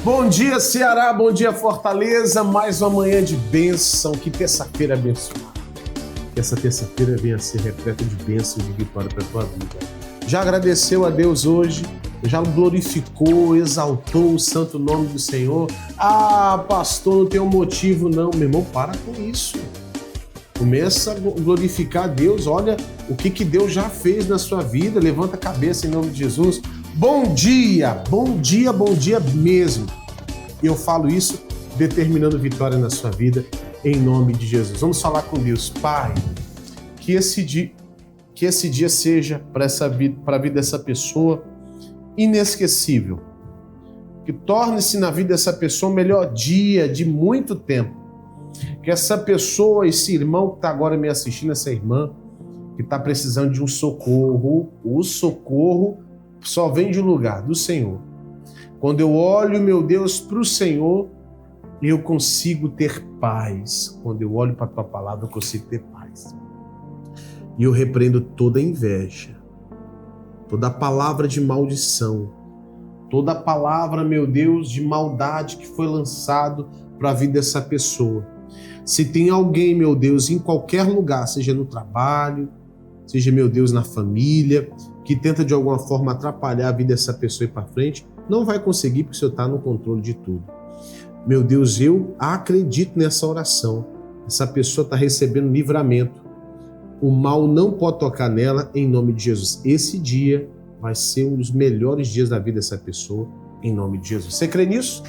Bom dia, Ceará, bom dia, Fortaleza, mais uma manhã de bênção, que terça-feira abençoada. Que essa terça-feira venha a ser repleta de bênção e de vitória para a tua vida. Já agradeceu a Deus hoje? Já glorificou, exaltou o santo nome do Senhor? Ah, pastor, não tem um motivo não. Meu irmão, para com isso. Começa a glorificar a Deus, olha o que Deus já fez na sua vida, levanta a cabeça em nome de Jesus. Bom dia, bom dia, bom dia mesmo. Eu falo isso determinando vitória na sua vida, em nome de Jesus. Vamos falar com Deus. Pai, que esse dia seja para a vida dessa pessoa inesquecível. Que torne-se na vida dessa pessoa o melhor dia de muito tempo. Que essa pessoa, esse irmão que está agora me assistindo, essa irmã, que está precisando de um socorro, o socorro só vem de um lugar, do Senhor. Quando eu olho, meu Deus, para o Senhor, eu consigo ter paz. Quando eu olho para a Tua palavra, eu consigo ter paz. E eu repreendo toda inveja, toda palavra de maldição, toda palavra, meu Deus, de maldade que foi lançado para a vida dessa pessoa. Se tem alguém, meu Deus, em qualquer lugar, seja no trabalho, seja, meu Deus, na família, que tenta de alguma forma atrapalhar a vida dessa pessoa e ir para frente, não vai conseguir porque o Senhor está no controle de tudo. Meu Deus, eu acredito nessa oração. Essa pessoa está recebendo livramento. O mal não pode tocar nela em nome de Jesus. Esse dia vai ser um dos melhores dias da vida dessa pessoa em nome de Jesus. Você crê nisso?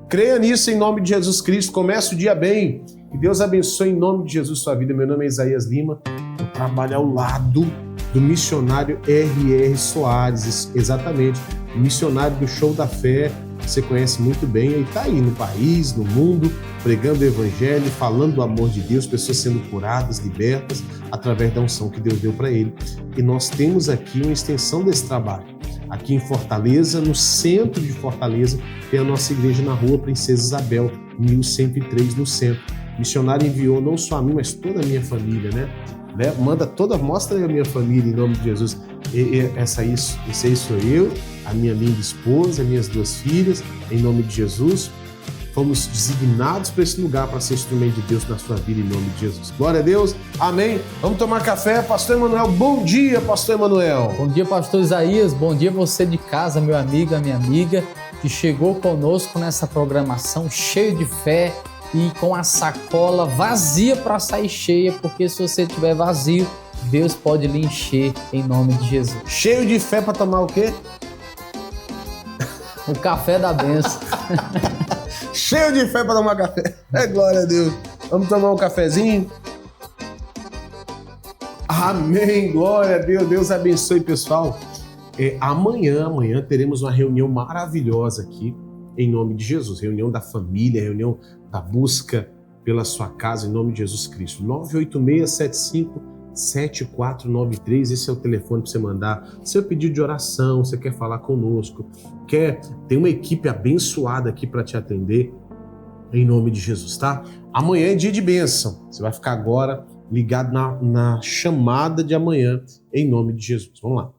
Creia nisso em nome de Jesus Cristo. Comece o dia bem. Que Deus abençoe em nome de Jesus sua vida. Meu nome é Isaías Lima. Eu trabalho ao lado do missionário R.R. Soares, exatamente, o missionário do Show da Fé, que você conhece muito bem, ele está aí no país, no mundo, pregando o evangelho, falando do amor de Deus, pessoas sendo curadas, libertas, através da unção que Deus deu para ele. E nós temos aqui uma extensão desse trabalho. Aqui em Fortaleza, no centro de Fortaleza, tem a nossa igreja na rua Princesa Isabel, 1103, no centro. O missionário enviou não só a mim, mas toda a minha família, né? Mostra aí a minha família em nome de Jesus. Esse aí sou eu, a minha linda esposa, as minhas duas filhas, em nome de Jesus. Fomos designados para esse lugar, para ser instrumento de Deus na sua vida, em nome de Jesus. Glória a Deus, amém. Vamos tomar café. Pastor Emanuel, bom dia, Pastor Emanuel. Bom dia, Pastor Isaías. Bom dia você de casa, meu amigo, a minha amiga, que chegou conosco nessa programação cheio de fé, e com a sacola vazia para sair cheia, porque se você estiver vazio, Deus pode lhe encher em nome de Jesus. Cheio de fé para tomar o quê? O café da bênção. Cheio de fé para tomar café. Glória a Deus. Vamos tomar um cafezinho? Amém, glória a Deus. Deus abençoe, pessoal. Amanhã teremos uma reunião maravilhosa aqui, em nome de Jesus. Reunião da família, reunião da busca pela sua casa, em nome de Jesus Cristo. 986757493, esse é o telefone para você mandar seu pedido de oração, você quer falar conosco, tem uma equipe abençoada aqui para te atender, em nome de Jesus, tá? Amanhã é dia de bênção, você vai ficar agora ligado na chamada de amanhã, em nome de Jesus. Vamos lá.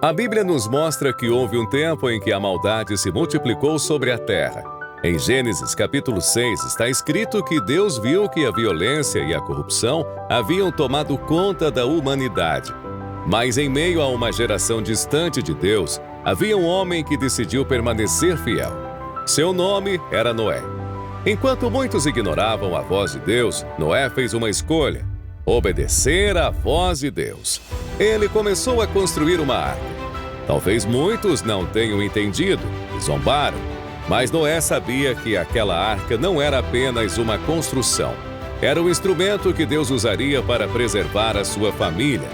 A Bíblia nos mostra que houve um tempo em que a maldade se multiplicou sobre a terra. Em Gênesis capítulo 6 está escrito que Deus viu que a violência e a corrupção haviam tomado conta da humanidade. Mas em meio a uma geração distante de Deus, havia um homem que decidiu permanecer fiel. Seu nome era Noé. Enquanto muitos ignoravam a voz de Deus, Noé fez uma escolha: obedecer à voz de Deus. Ele começou a construir uma arca. Talvez muitos não tenham entendido e zombaram, mas Noé sabia que aquela arca não era apenas uma construção. Era o instrumento que Deus usaria para preservar a sua família.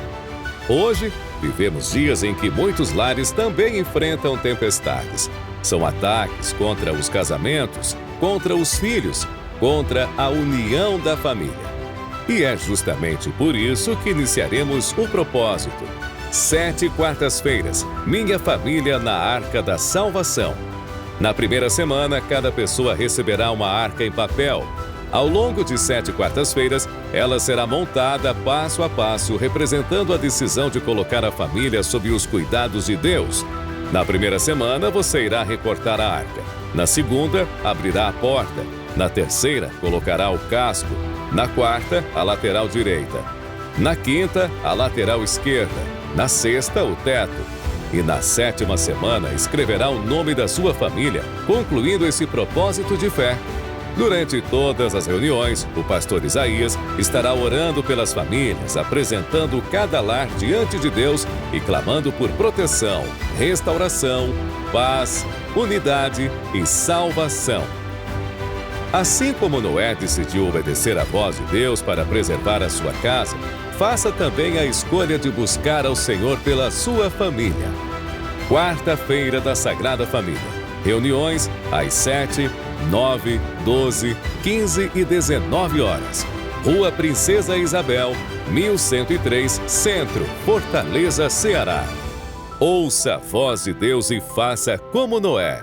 Hoje, vivemos dias em que muitos lares também enfrentam tempestades. São ataques contra os casamentos, contra os filhos, contra a união da família. E é justamente por isso que iniciaremos o propósito. 7 quartas-feiras, minha família na Arca da Salvação. Na primeira semana, cada pessoa receberá uma arca em papel. Ao longo de 7 quartas-feiras, ela será montada passo a passo, representando a decisão de colocar a família sob os cuidados de Deus. Na primeira semana, você irá recortar a arca. Na segunda, abrirá a porta. Na terceira, colocará o casco. Na quarta, a lateral direita. Na quinta, a lateral esquerda. Na sexta, o teto. E na sétima semana, escreverá o nome da sua família, concluindo esse propósito de fé. Durante todas as reuniões, o pastor Isaías estará orando pelas famílias, apresentando cada lar diante de Deus e clamando por proteção, restauração, paz, unidade e salvação. Assim como Noé decidiu obedecer à voz de Deus para preservar a sua casa, faça também a escolha de buscar ao Senhor pela sua família. Quarta-feira da Sagrada Família. Reuniões às 7, 9, 12, 15 e 19 horas. Rua Princesa Isabel, 1103, Centro, Fortaleza, Ceará. Ouça a voz de Deus e faça como Noé.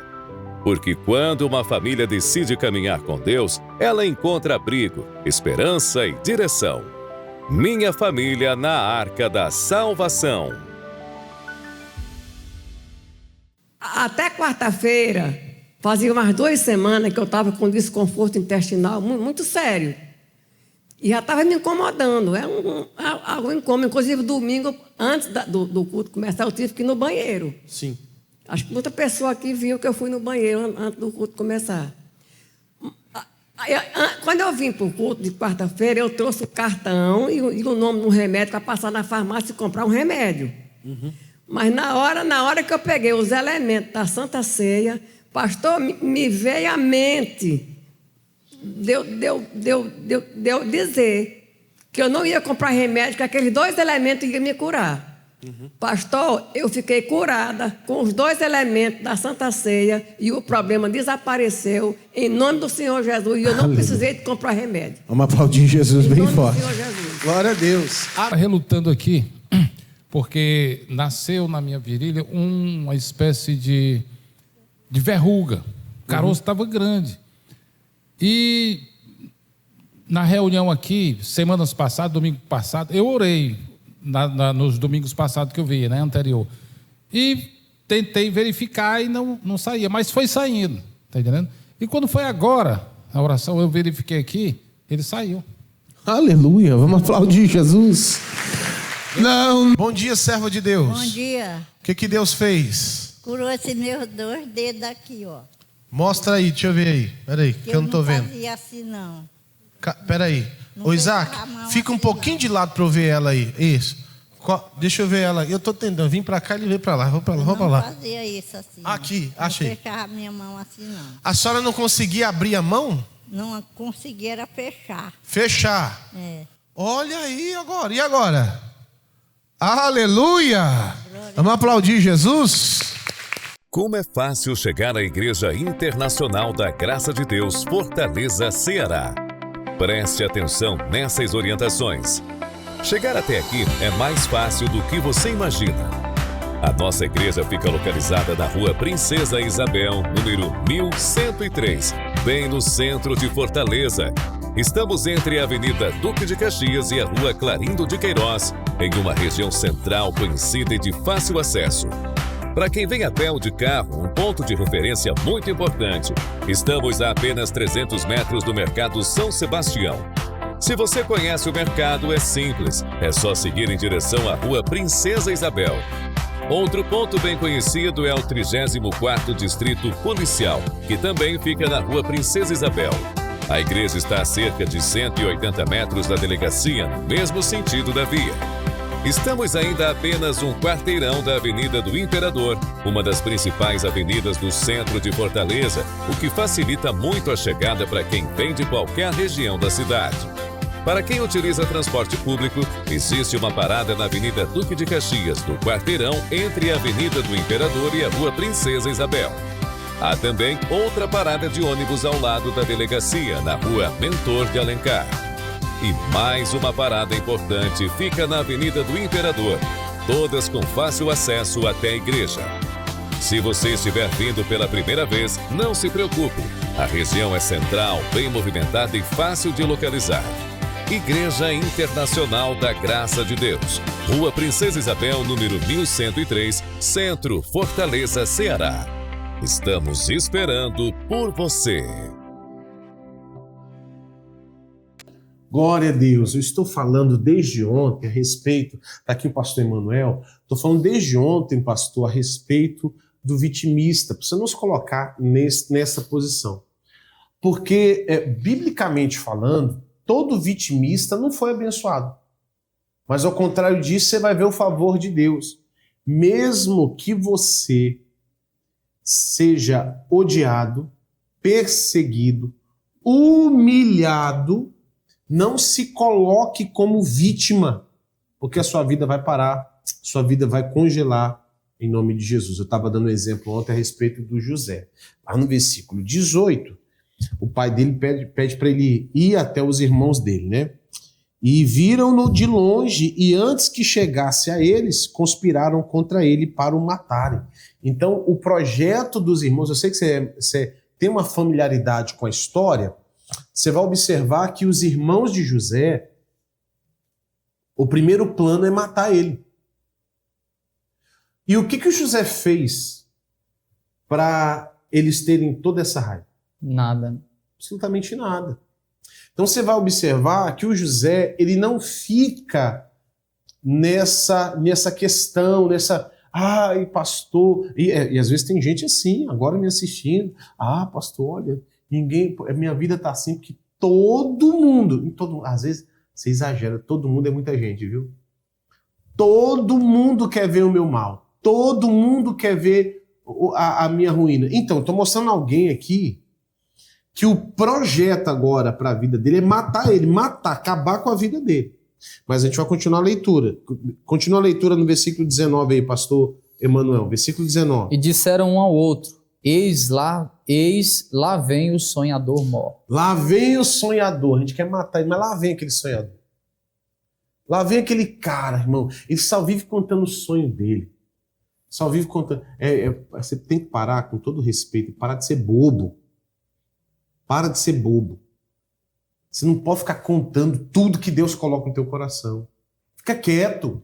Porque quando uma família decide caminhar com Deus, ela encontra abrigo, esperança e direção. Minha família na Arca da Salvação. Até quarta-feira, fazia umas 2 semanas que eu estava com desconforto intestinal muito sério. E já estava me incomodando. É algo incômodo. Inclusive, domingo, antes do culto começar, eu tive que ir no banheiro. Sim. Acho que muita pessoa aqui viu que eu fui no banheiro antes do culto começar. Quando eu vim para o culto de quarta-feira, eu trouxe o cartão e o nome de um remédio para passar na farmácia e comprar um remédio. Uhum. Mas na hora que eu peguei os elementos da Santa Ceia, pastor, me veio à mente deu dizer que eu não ia comprar remédio, que aqueles 2 elementos iam me curar. Uhum. Pastor, eu fiquei curada com os 2 elementos da Santa Ceia e o problema desapareceu em nome do Senhor Jesus e eu não precisei de comprar remédio. Vamos aplaudir Jesus bem forte. Glória a Deus. Relutando aqui, porque nasceu na minha virilha uma espécie de verruga. O caroço estava grande. E na reunião aqui, semanas passadas, domingo passado, eu orei nos domingos passados que eu vi, né, anterior. E tentei verificar e não saía, mas foi saindo, tá entendendo? E quando foi agora, a oração, eu verifiquei aqui, ele saiu. Aleluia, vamos aplaudir Jesus. Não. Bom dia, servo de Deus. Bom dia. O que Deus fez? Curou esses meus 2 dedos aqui, ó. Mostra aí, deixa eu ver aí. Peraí, que eu não tô vendo. Não fazia assim, não. Peraí. Ô Isaac, fica um pouquinho de lado para eu ver ela aí. Isso. Deixa eu ver ela. Eu tô tentando. Vim para cá e ele veio para lá. Vou para lá. Não fazia isso assim. Aqui, achei. Não fechava minha mão assim, não. A senhora não conseguia abrir a mão? Não conseguia era fechar. Fechar? É. Olha aí agora. E agora? Aleluia! Vamos aplaudir Jesus. Como é fácil chegar à Igreja Internacional da Graça de Deus, Fortaleza, Ceará. Preste atenção nessas orientações. Chegar até aqui é mais fácil do que você imagina. A nossa igreja fica localizada na Rua Princesa Isabel, número 1103, bem no centro de Fortaleza. Estamos entre a Avenida Duque de Caxias e a Rua Clarindo de Queiroz, em uma região central conhecida e de fácil acesso. Para quem vem a pé ou de carro, um ponto de referência muito importante. Estamos a apenas 300 metros do Mercado São Sebastião. Se você conhece o mercado, é simples. É só seguir em direção à Rua Princesa Isabel. Outro ponto bem conhecido é o 34º Distrito Policial, que também fica na Rua Princesa Isabel. A igreja está a cerca de 180 metros da delegacia, no mesmo sentido da via. Estamos ainda a apenas um quarteirão da Avenida do Imperador, uma das principais avenidas do centro de Fortaleza, o que facilita muito a chegada para quem vem de qualquer região da cidade. Para quem utiliza transporte público, existe uma parada na Avenida Duque de Caxias, no quarteirão entre a Avenida do Imperador e a Rua Princesa Isabel. Há também outra parada de ônibus ao lado da delegacia, na Rua Mentor de Alencar. E mais uma parada importante fica na Avenida do Imperador, todas com fácil acesso até a igreja. Se você estiver vindo pela primeira vez, não se preocupe. A região é central, bem movimentada e fácil de localizar. Igreja Internacional da Graça de Deus. Rua Princesa Isabel, número 1103, Centro, Fortaleza, Ceará. Estamos esperando por você. Glória a Deus. Eu estou falando desde ontem a respeito, está aqui o pastor Emanuel, estou falando desde ontem, pastor, a respeito do vitimista, para você não se colocar nessa posição. Porque, biblicamente falando, todo vitimista não foi abençoado. Mas, ao contrário disso, você vai ver o favor de Deus. Mesmo que você seja odiado, perseguido, humilhado, não se coloque como vítima, porque a sua vida vai parar, sua vida vai congelar em nome de Jesus. Eu estava dando um exemplo ontem a respeito do José. Lá no versículo 18, o pai dele pede para ele ir até os irmãos dele, né? E viram-no de longe, e antes que chegasse a eles, conspiraram contra ele para o matarem. Então, o projeto dos irmãos, eu sei que você tem uma familiaridade com a história, você vai observar que os irmãos de José, o primeiro plano é matar ele. E o que o José fez para eles terem toda essa raiva? Nada. Absolutamente nada. Então você vai observar que o José, ele não fica nessa questão, ai, pastor, e às vezes tem gente assim, agora me assistindo, pastor, olha, minha vida tá assim, porque todo mundo, às vezes você exagera, todo mundo é muita gente, viu? Todo mundo quer ver o meu mal, todo mundo quer ver a minha ruína. Então, eu tô mostrando alguém aqui que o projeto agora para a vida dele é matar ele, acabar com a vida dele. Mas a gente vai continuar a leitura. Continua a leitura no versículo 19 aí, pastor Emanuel, versículo 19. E disseram um ao outro, eis lá vem o sonhador mor. Lá vem o sonhador, a gente quer matar ele, mas lá vem aquele sonhador. Lá vem aquele cara, irmão, ele só vive contando o sonho dele. Só vive contando. Você tem que parar, com todo respeito, parar de ser bobo. Para de ser bobo. Você não pode ficar contando tudo que Deus coloca no teu coração. Fica quieto.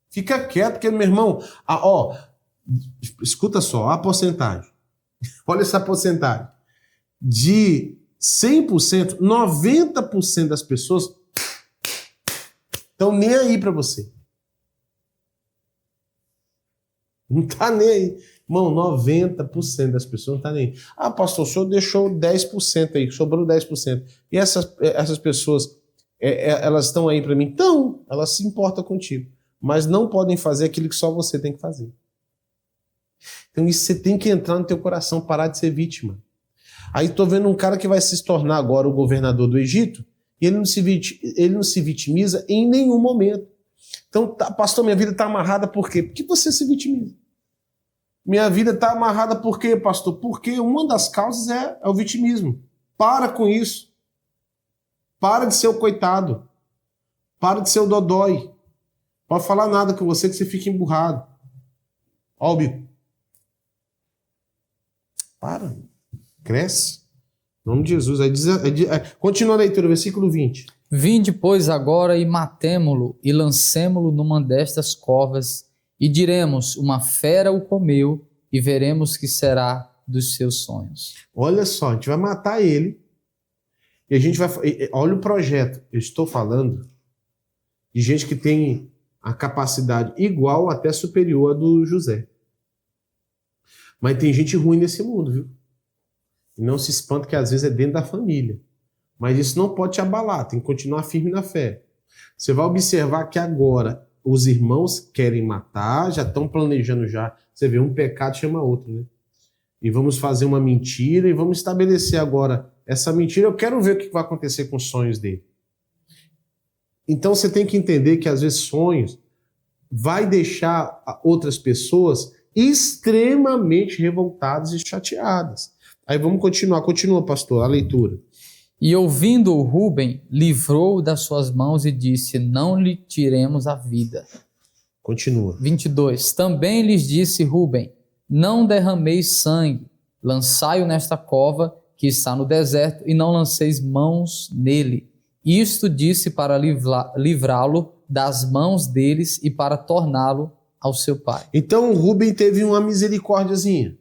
Fica quieto, porque, meu irmão, escuta só, a porcentagem. Olha essa porcentagem. De 100%, 90% das pessoas estão nem aí para você. Não tá nem aí. Irmão, 90% das pessoas não estão nem aí. Pastor, o senhor deixou 10% aí, sobrou 10%. E essas pessoas, elas estão aí para mim? Então, elas se importam contigo. Mas não podem fazer aquilo que só você tem que fazer. Então isso você tem que entrar no teu coração, parar de ser vítima. Aí estou vendo um cara que vai se tornar agora o governador do Egito, e ele não se vitimiza em nenhum momento. Então, pastor, minha vida está amarrada por quê? Porque você se vitimiza. Minha vida está amarrada por quê, pastor? Porque uma das causas é o vitimismo. Para com isso. Para de ser o coitado. Para de ser o dodói. Pode falar nada com você que você fica emburrado. Ó o bico. Para. Cresce. Em nome de Jesus. Continua a leitura, versículo 20. Vinde, pois, agora e matemo-lo e lancemo-lo numa destas covas e diremos, uma fera o comeu e veremos que será dos seus sonhos. Olha só, a gente vai matar ele e a gente vai... Olha o projeto. Eu estou falando de gente que tem a capacidade igual, até superior à do José. Mas tem gente ruim nesse mundo, viu? E não se espanta que às vezes é dentro da família. Mas isso não pode te abalar, tem que continuar firme na fé. Você vai observar que agora os irmãos querem matar, já estão planejando já. Você vê, um pecado chama outro, né? E vamos fazer uma mentira e vamos estabelecer agora essa mentira. Eu quero ver o que vai acontecer com os sonhos dele. Então você tem que entender que às vezes sonhos vai deixar outras pessoas extremamente revoltadas e chateadas. Aí vamos continuar. Continua, pastor, a leitura. E ouvindo-o, Rúben livrou-o das suas mãos e disse, não lhe tiremos a vida. Continua. 22. Também lhes disse Rúben, não derrameis sangue, lançai-o nesta cova que está no deserto e não lanceis mãos nele, Isto disse para livrá-lo das mãos deles e para torná-lo ao seu pai. Então o Rúben teve uma misericórdiazinha.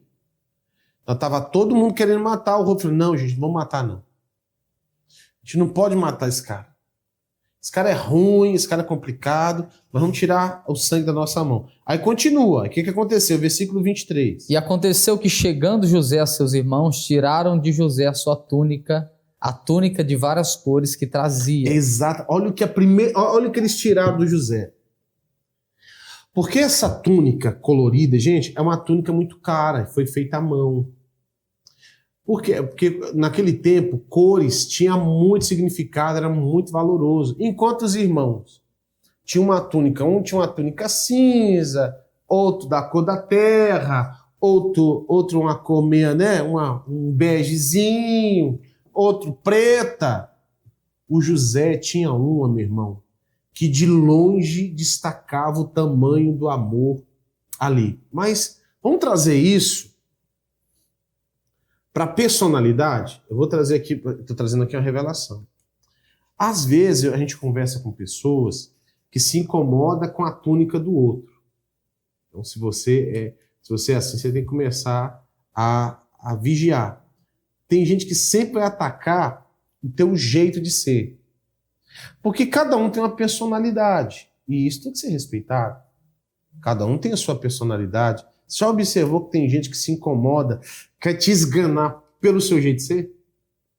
Então estava todo mundo querendo matar o Rúben. Falou, não, gente, não vamos matar não. A gente não pode matar esse cara. Esse cara é ruim, esse cara é complicado, nós vamos tirar o sangue da nossa mão. Aí continua, o que aconteceu? Versículo 23. E aconteceu que, chegando José a seus irmãos, tiraram de José a sua túnica, a túnica de várias cores que trazia. Exato, olha o que eles tiraram do José. Porque essa túnica colorida, gente, é uma túnica muito cara, foi feita à mão. Por quê? Porque naquele tempo, cores tinha muito significado, era muito valoroso. Enquanto os irmãos tinham uma túnica, um tinha uma túnica cinza, outro da cor da terra, outro uma cor meia, né? Um begezinho, outro preta. O José tinha uma, meu irmão, que de longe destacava o tamanho do amor ali. Mas vamos trazer isso para personalidade. Eu vou trazer aqui, estou trazendo aqui uma revelação. Às vezes a gente conversa com pessoas que se incomoda com a túnica do outro. Então, se você é assim, você tem que começar a vigiar. Tem gente que sempre vai atacar o teu jeito de ser. Porque cada um tem uma personalidade. E isso tem que ser respeitado. Cada um tem a sua personalidade. Você já observou que tem gente que se incomoda, quer te esganar pelo seu jeito de ser?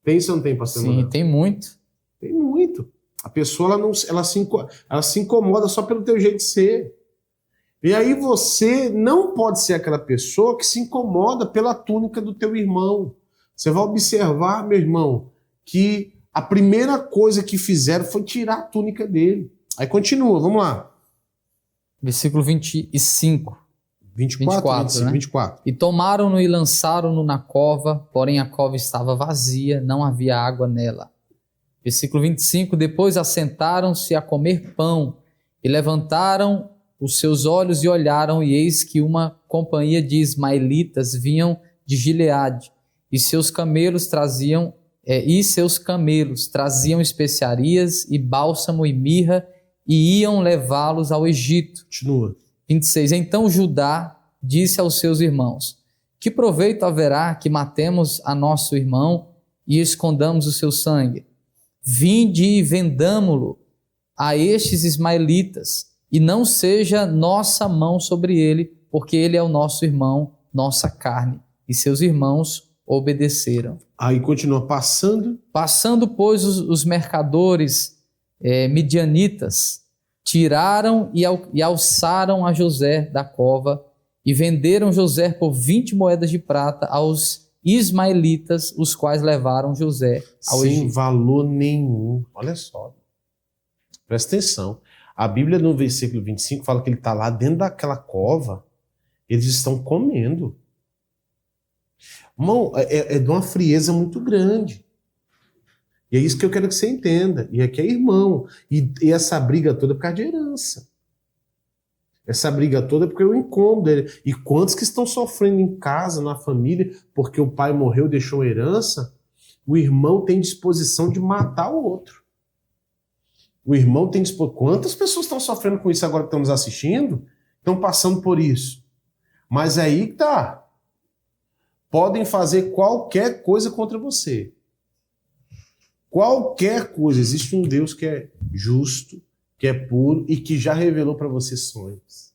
Tem isso ou não tem, pastor? Sim, tem muito. Tem muito. A pessoa ela se incomoda só pelo teu jeito de ser. E aí você não pode ser aquela pessoa que se incomoda pela túnica do teu irmão. Você vai observar, meu irmão, que a primeira coisa que fizeram foi tirar a túnica dele. Aí continua, vamos lá. Versículo 25. 24, né? 24. E tomaram-no e lançaram-no na cova, porém a cova estava vazia, não havia água nela. Versículo 25. Depois assentaram-se a comer pão e levantaram os seus olhos e olharam, e eis que uma companhia de ismaelitas vinham de Gileade, e seus camelos traziam especiarias e bálsamo e mirra, e iam levá-los ao Egito. Continua. 26. Então Judá disse aos seus irmãos: que proveito haverá que matemos a nosso irmão e escondamos o seu sangue? Vinde e vendamo-lo a estes ismaelitas, e não seja nossa mão sobre ele, porque ele é o nosso irmão, nossa carne. E seus irmãos obedeceram. Aí continua passando. Passando, pois, os mercadores midianitas tiraram e alçaram a José da cova e venderam José por 20 moedas de prata aos ismaelitas, os quais levaram José ao Egito. Sem valor nenhum. Olha só. Presta atenção. A Bíblia, no versículo 25, fala que ele está lá dentro daquela cova. Eles estão comendo. Irmão, é de uma frieza muito grande. E é isso que eu quero que você entenda. E aqui é irmão. E essa briga toda é por causa de herança. Essa briga toda é porque eu incômodo. E quantos que estão sofrendo em casa, na família, porque o pai morreu, deixou herança, o irmão tem disposição de matar o outro. O irmão tem disposição. Quantas pessoas estão sofrendo com isso agora que estão nos assistindo? Estão passando por isso. Mas é aí que tá. Podem fazer qualquer coisa contra você. Qualquer coisa. Existe um Deus que é justo, que é puro e que já revelou para você sonhos.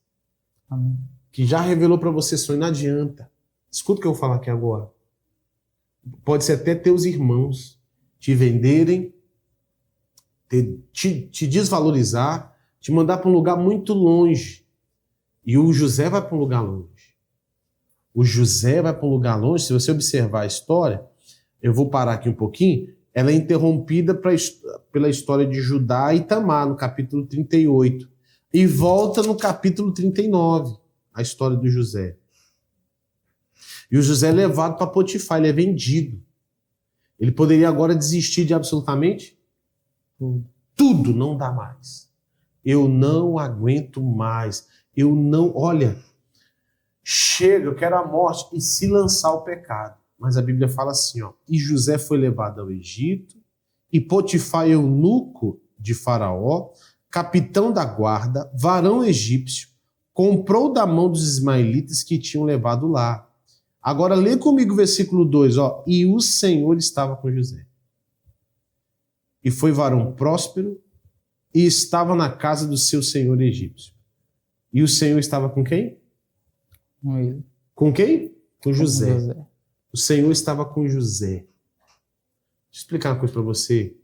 Amém. Que já revelou para você sonhos. Não adianta. Escuta o que eu vou falar aqui agora. Pode ser até teus irmãos te venderem, te desvalorizar, te mandar para um lugar muito longe. E o José vai para um lugar longe. O José vai para um lugar longe. Se você observar a história, eu vou parar aqui um pouquinho. Ela é interrompida pela história de Judá e Tamar, no capítulo 38. E volta no capítulo 39, a história do José. E o José é levado para Potifar, ele é vendido. Ele poderia agora desistir de absolutamente tudo, não dá mais. Eu não aguento mais. Olha, chega, eu quero a morte e se lançar ao pecado. Mas a Bíblia fala assim, ó, e José foi levado ao Egito e Potifar, eunuco de Faraó, capitão da guarda, varão egípcio, comprou da mão dos ismaelitas que tinham levado lá. Agora lê comigo o versículo 2, ó. E o Senhor estava com José. E foi varão próspero e estava na casa do seu senhor egípcio. E o Senhor estava com quem? Com ele. Com quem? Com José. Com José. O Senhor estava com José. Deixa eu explicar uma coisa para você.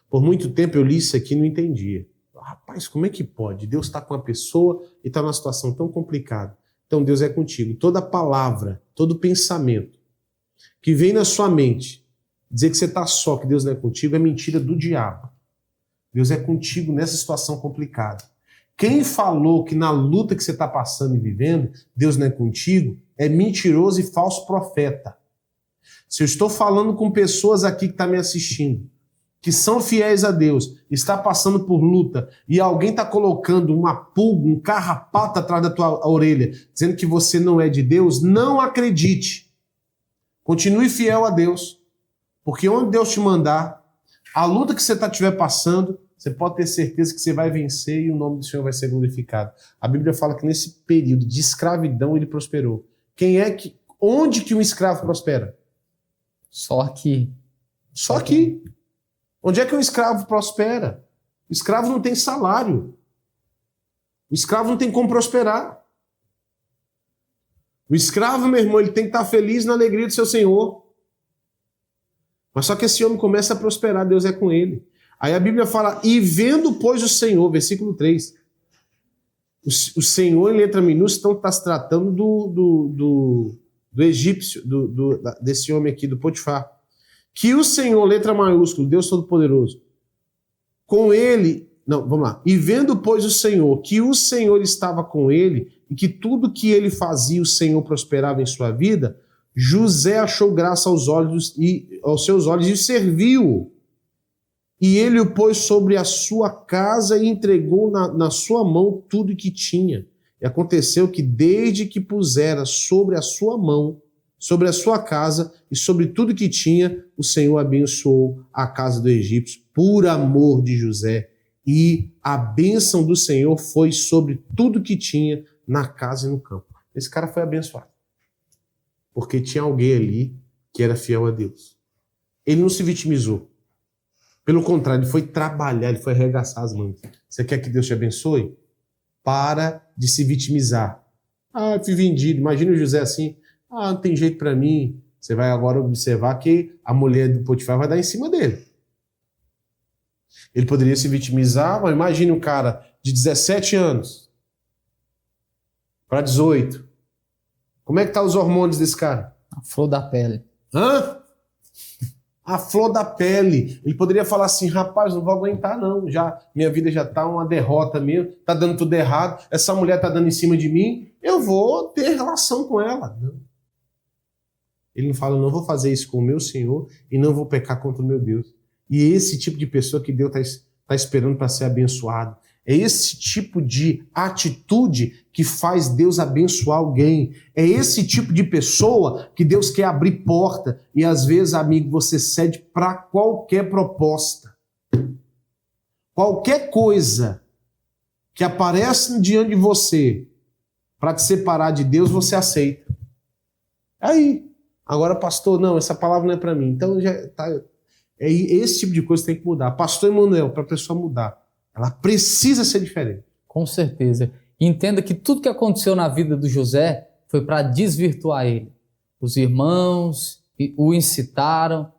Por muito tempo eu li isso aqui e não entendia. Rapaz, como é que pode? Deus está com uma pessoa e está numa situação tão complicada. Então Deus é contigo. Toda palavra, todo pensamento que vem na sua mente, dizer que você está só, que Deus não é contigo, é mentira do diabo. Deus é contigo nessa situação complicada. Quem falou que na luta que você está passando e vivendo, Deus não é contigo, é mentiroso e falso profeta. Se eu estou falando com pessoas aqui que estão me assistindo, que são fiéis a Deus, está passando por luta, e alguém está colocando uma pulga, um carrapato atrás da tua orelha, dizendo que você não é de Deus, não acredite. Continue fiel a Deus, porque onde Deus te mandar, a luta que você estiver passando, você pode ter certeza que você vai vencer e o nome do Senhor vai ser glorificado. A Bíblia fala que nesse período de escravidão ele prosperou. Onde que um escravo prospera? Só aqui. Só aqui. Onde é que um escravo prospera? O escravo não tem salário. O escravo não tem como prosperar. O escravo, meu irmão, ele tem que estar feliz na alegria do seu senhor. Mas só que esse homem começa a prosperar, Deus é com ele. Aí a Bíblia fala, e vendo, pois, o Senhor, versículo 3. O Senhor, em letra minúscula, está se tratando do egípcio, desse homem aqui, do Potifar. Que o Senhor, letra maiúscula, Deus Todo-Poderoso, com ele, não, vamos lá. E vendo, pois, o Senhor, que o Senhor estava com ele, e que tudo que ele fazia, o Senhor prosperava em sua vida, José achou graça aos seus olhos e o serviu. E ele o pôs sobre a sua casa e entregou na sua mão tudo que tinha. E aconteceu que desde que pusera sobre a sua mão, sobre a sua casa e sobre tudo que tinha, o Senhor abençoou a casa do egípcio por amor de José. E a bênção do Senhor foi sobre tudo que tinha na casa e no campo. Esse cara foi abençoado. Porque tinha alguém ali que era fiel a Deus. Ele não se vitimizou. Pelo contrário, ele foi trabalhar, ele foi arregaçar as mãos. Você quer que Deus te abençoe? Para de se vitimizar. Eu fui vendido. Imagina o José assim. Não tem jeito para mim. Você vai agora observar que a mulher do Potifar vai dar em cima dele. Ele poderia se vitimizar, mas imagine um cara de 17 anos para 18. Como é que tá os hormônios desse cara? A flor da pele. Hã? A flor da pele. Ele poderia falar assim, rapaz, não vou aguentar não, minha vida já tá uma derrota mesmo, tá dando tudo errado, essa mulher tá dando em cima de mim, eu vou ter relação com ela. Não. Ele não fala, não vou fazer isso com o meu Senhor e não vou pecar contra o meu Deus. E é esse tipo de pessoa que Deus está esperando para ser abençoado. É esse tipo de atitude que faz Deus abençoar alguém. É esse tipo de pessoa que Deus quer abrir porta. E às vezes, amigo, você cede para qualquer proposta. Qualquer coisa que aparece diante de você para te separar de Deus, você aceita. Aí, agora, pastor, não, essa palavra não é para mim. Então, já tá, esse tipo de coisa tem que mudar. Pastor Emanuel, para a pessoa mudar, ela precisa ser diferente. Com certeza. Entenda que tudo que aconteceu na vida do José foi para desvirtuar ele. Os irmãos o incitaram,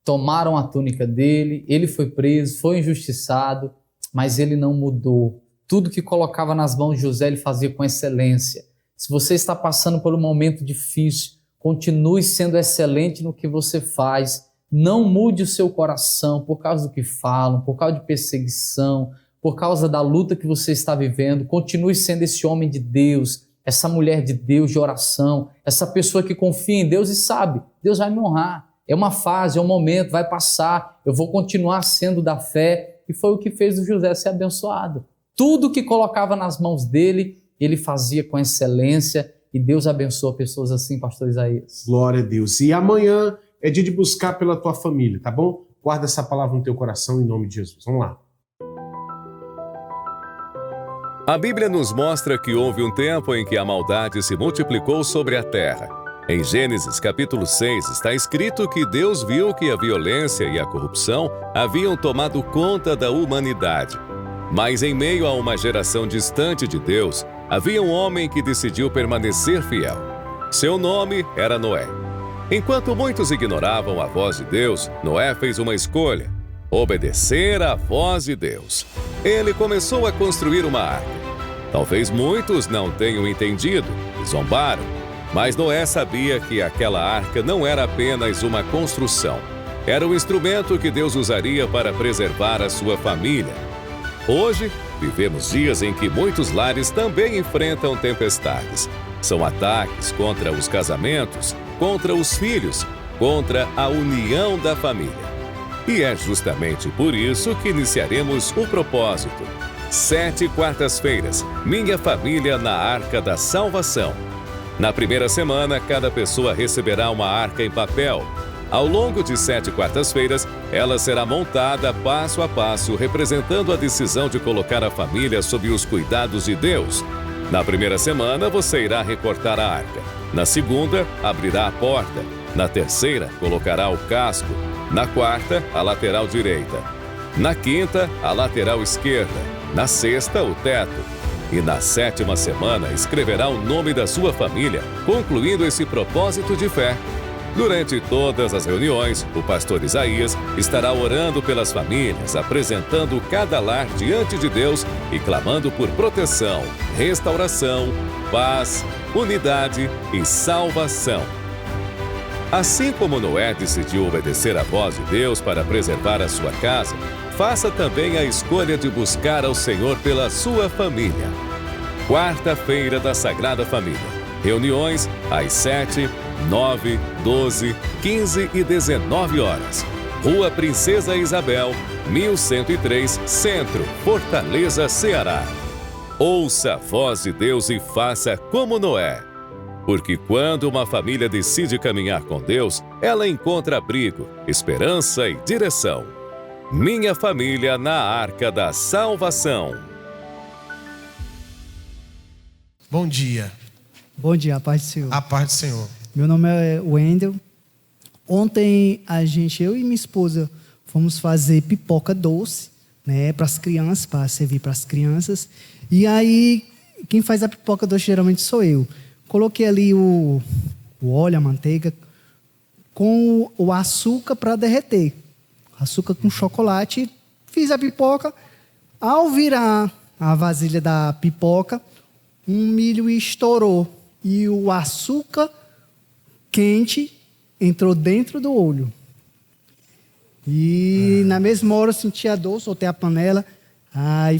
tomaram a túnica dele, ele foi preso, foi injustiçado, mas ele não mudou. Tudo que colocava nas mãos de José ele fazia com excelência. Se você está passando por um momento difícil, continue sendo excelente no que você faz. Não mude o seu coração por causa do que falam, por causa de perseguição, por causa da luta que você está vivendo. Continue sendo esse homem de Deus, essa mulher de Deus de oração, essa pessoa que confia em Deus e sabe, Deus vai me honrar. É uma fase, é um momento, vai passar, eu vou continuar sendo da fé. E foi o que fez o José ser abençoado. Tudo que colocava nas mãos dele, ele fazia com excelência e Deus abençoa pessoas assim, pastor Isaías. Glória a Deus. E amanhã é dia de buscar pela tua família, tá bom? Guarda essa palavra no teu coração em nome de Jesus. Vamos lá. A Bíblia nos mostra que houve um tempo em que a maldade se multiplicou sobre a terra. Em Gênesis capítulo 6 está escrito que Deus viu que a violência e a corrupção haviam tomado conta da humanidade. Mas em meio a uma geração distante de Deus, havia um homem que decidiu permanecer fiel. Seu nome era Noé. Enquanto muitos ignoravam a voz de Deus, Noé fez uma escolha: obedecer à voz de Deus. Ele começou a construir uma arca. Talvez muitos não tenham entendido e zombaram, mas Noé sabia que aquela arca não era apenas uma construção. Era o instrumento que Deus usaria para preservar a sua família. Hoje, vivemos dias em que muitos lares também enfrentam tempestades. São ataques contra os casamentos, contra os filhos, contra a união da família. E é justamente por isso que iniciaremos o propósito. 7 quartas-feiras, Minha Família na Arca da Salvação. Na primeira semana, cada pessoa receberá uma arca em papel. Ao longo de 7 quartas-feiras, ela será montada passo a passo, representando a decisão de colocar a família sob os cuidados de Deus. Na primeira semana, você irá recortar a arca. Na segunda, abrirá a porta. Na terceira, colocará o casco. Na quarta, a lateral direita. Na quinta, a lateral esquerda. Na sexta, o teto. E na 7ª semana, escreverá o nome da sua família, concluindo esse propósito de fé. Durante todas as reuniões, o pastor Isaías estará orando pelas famílias, apresentando cada lar diante de Deus e clamando por proteção, restauração, paz, unidade e salvação. Assim como Noé decidiu obedecer à voz de Deus para preservar a sua casa, faça também a escolha de buscar ao Senhor pela sua família. Quarta-feira da Sagrada Família. Reuniões às 7, 9, 12, 15 e 19 horas. Rua Princesa Isabel, 1103, Centro, Fortaleza, Ceará. Ouça a voz de Deus e faça como Noé. Porque quando uma família decide caminhar com Deus, ela encontra abrigo, esperança e direção. Minha Família na Arca da Salvação. Bom dia. Bom dia, a paz do Senhor. A paz do Senhor. Meu nome é Wendel. Ontem eu e minha esposa fomos fazer pipoca doce, né, para as crianças, para servir para as crianças. E aí, quem faz a pipoca doce geralmente sou eu. Coloquei ali o óleo, a manteiga, com o açúcar para derreter. Açúcar com chocolate. Fiz a pipoca. Ao virar a vasilha da pipoca, um milho estourou. E o açúcar quente entrou dentro do olho. E na mesma hora eu senti a dor, soltei a panela. Aí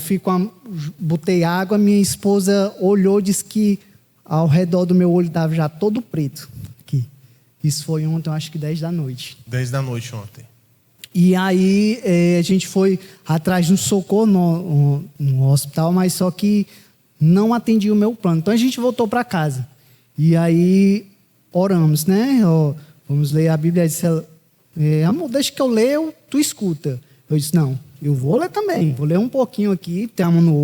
botei água, minha esposa olhou, disse que ao redor do meu olho estava já todo preto. Aqui. Isso foi ontem, eu acho que 10 da noite. 10 da noite ontem. E aí a gente foi atrás de um socorro no hospital, mas só que não atendia o meu plano. Então a gente voltou para casa. E aí oramos, né? Vamos ler a Bíblia. Ela disse, amor, deixa que eu leio, tu escuta. Eu disse, não, eu vou ler também. Vou ler um pouquinho aqui, tem a mão no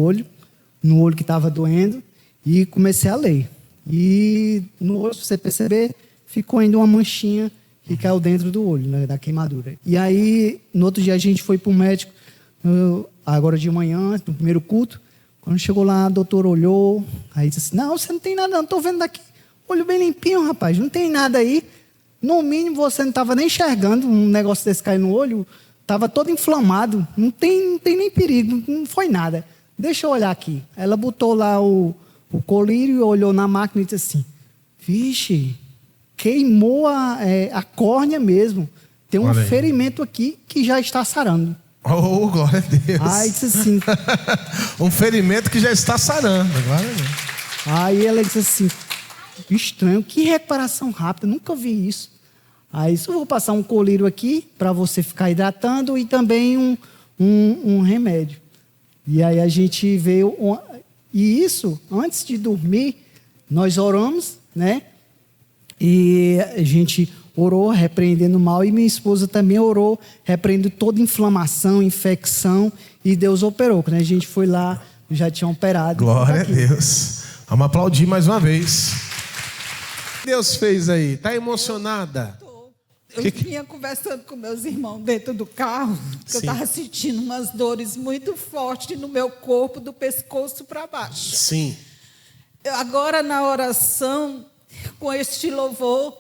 olho que estava doendo. E comecei a ler. E no olho, se você perceber, ficou ainda uma manchinha que caiu dentro do olho, né, da queimadura. E aí, no outro dia, a gente foi para o médico, agora de manhã, no primeiro culto. Quando chegou lá, a doutora olhou, aí disse assim, não, você não tem nada, não, estou vendo daqui. Olho bem limpinho, rapaz, não tem nada aí. No mínimo, você não estava nem enxergando um negócio desse cair no olho, estava todo inflamado, não tem nem perigo, não foi nada. Deixa eu olhar aqui. Ela botou lá o colírio, olhou na máquina e disse assim, vixe, queimou a córnea mesmo. Tem um ferimento aqui que já está sarando. Oh, glória a Deus. Aí disse assim... um ferimento que já está sarando. Glória a Deus. Aí ela disse assim, estranho, que recuperação rápida, nunca vi isso. Aí eu vou passar um colírio aqui para você ficar hidratando e também um remédio. E aí a gente veio... E isso, antes de dormir, nós oramos, né? E a gente orou repreendendo o mal, e minha esposa também orou repreendendo toda inflamação, infecção, e Deus operou. Quando a gente foi lá, já tinha operado. Glória a Deus. Vamos aplaudir mais uma vez. O que Deus fez aí? Tá emocionada? Eu vinha conversando com meus irmãos dentro do carro, que eu estava sentindo umas dores muito fortes no meu corpo, do pescoço para baixo. Sim. Agora, na oração, com este louvor,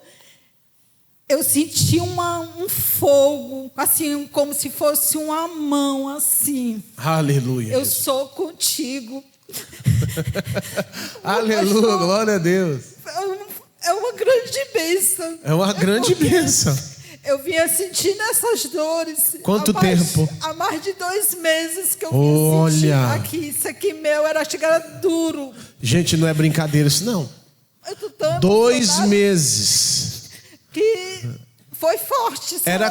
eu senti um fogo, assim, como se fosse uma mão, assim. Aleluia. Eu sou contigo. Aleluia, glória a Deus. É uma grande bênção. É uma grande bênção. Eu vinha sentindo essas dores. Quanto tempo? Há mais de 2 meses que eu vinha sentindo aqui. Isso aqui meu era duro. Gente, não é brincadeira isso não. 2 meses. Que foi forte. Sabe?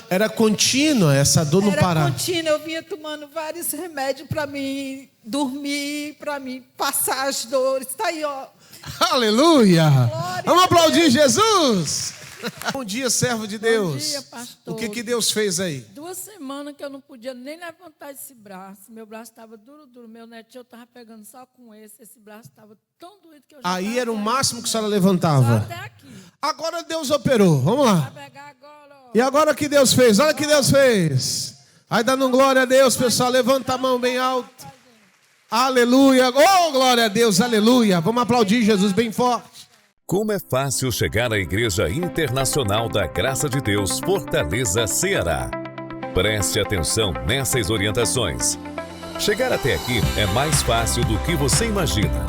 Era contínua, essa dor não parava. Era contínua, eu vinha tomando vários remédios para mim dormir, para mim passar as dores. Está aí, ó. Aleluia! Vamos aplaudir Jesus! Bom dia, servo de Deus. Bom dia, pastor. O que Deus fez aí? 2 semanas que eu não podia nem levantar esse braço. Meu braço estava duro. Meu netinho estava pegando só com esse braço estava tão doído que eu já aí era o máximo que a senhora levantava. Só até aqui. Agora Deus operou. Vamos lá. Vai pegar agora, ó. E agora o que Deus fez? Olha o que Deus fez. Aí dando glória a Deus, pessoal. Levanta a mão bem alto. Aleluia. Oh, glória a Deus. Aleluia. Vamos aplaudir Jesus bem forte. Como é fácil chegar à Igreja Internacional da Graça de Deus, Fortaleza, Ceará. Preste atenção nessas orientações. Chegar até aqui é mais fácil do que você imagina.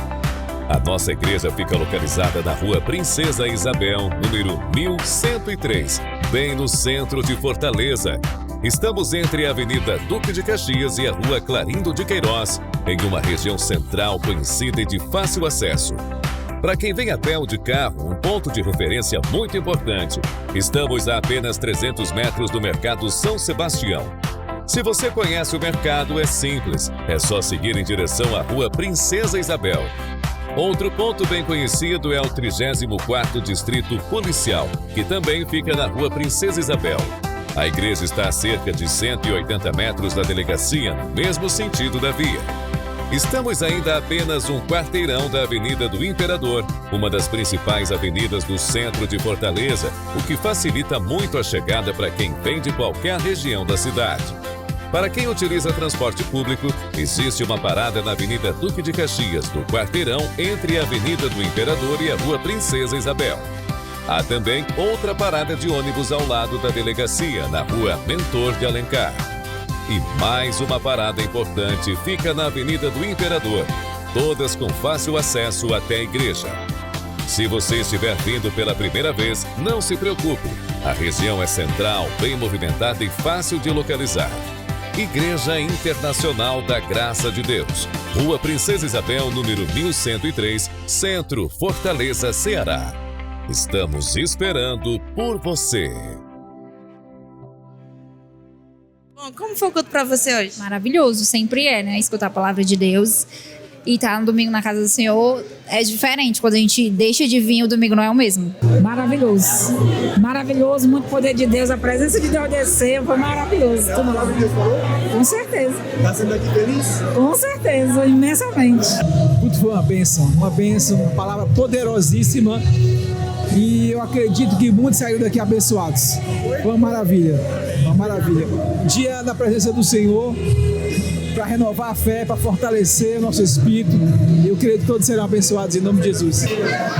A nossa igreja fica localizada na Rua Princesa Isabel, número 1103, bem no centro de Fortaleza. Estamos entre a Avenida Duque de Caxias e a Rua Clarindo de Queiroz, em uma região central conhecida e de fácil acesso. Para quem vem a pé ou de carro, um ponto de referência muito importante. Estamos a apenas 300 metros do Mercado São Sebastião. Se você conhece o mercado, é simples. É só seguir em direção à Rua Princesa Isabel. Outro ponto bem conhecido é o 34º Distrito Policial, que também fica na Rua Princesa Isabel. A igreja está a cerca de 180 metros da delegacia, no mesmo sentido da via. Estamos ainda a apenas um quarteirão da Avenida do Imperador, uma das principais avenidas do centro de Fortaleza, o que facilita muito a chegada para quem vem de qualquer região da cidade. Para quem utiliza transporte público, existe uma parada na Avenida Duque de Caxias, no quarteirão entre a Avenida do Imperador e a Rua Princesa Isabel. Há também outra parada de ônibus ao lado da delegacia, na Rua Mentor de Alencar. E mais uma parada importante fica na Avenida do Imperador, todas com fácil acesso até a igreja. Se você estiver vindo pela primeira vez, não se preocupe. A região é central, bem movimentada e fácil de localizar. Igreja Internacional da Graça de Deus, Rua Princesa Isabel, número 1103, Centro, Fortaleza, Ceará. Estamos esperando por você. Como foi o culto pra você hoje? Maravilhoso, sempre é, né? Escutar a palavra de Deus e estar no domingo na casa do Senhor é diferente. Quando a gente deixa de vir, o domingo não é o mesmo. Maravilhoso. Maravilhoso, muito poder de Deus. A presença de Deus descer foi maravilhoso. A palavra de Deus falou? Com certeza. Está sendo aqui feliz? Com certeza, imensamente. Tudo foi uma bênção, uma palavra poderosíssima. E eu acredito que muitos saíram daqui abençoados. Foi uma maravilha, uma maravilha. Dia na presença do Senhor, para renovar a fé, para fortalecer o nosso espírito. Eu creio que todos serão abençoados em nome de Jesus.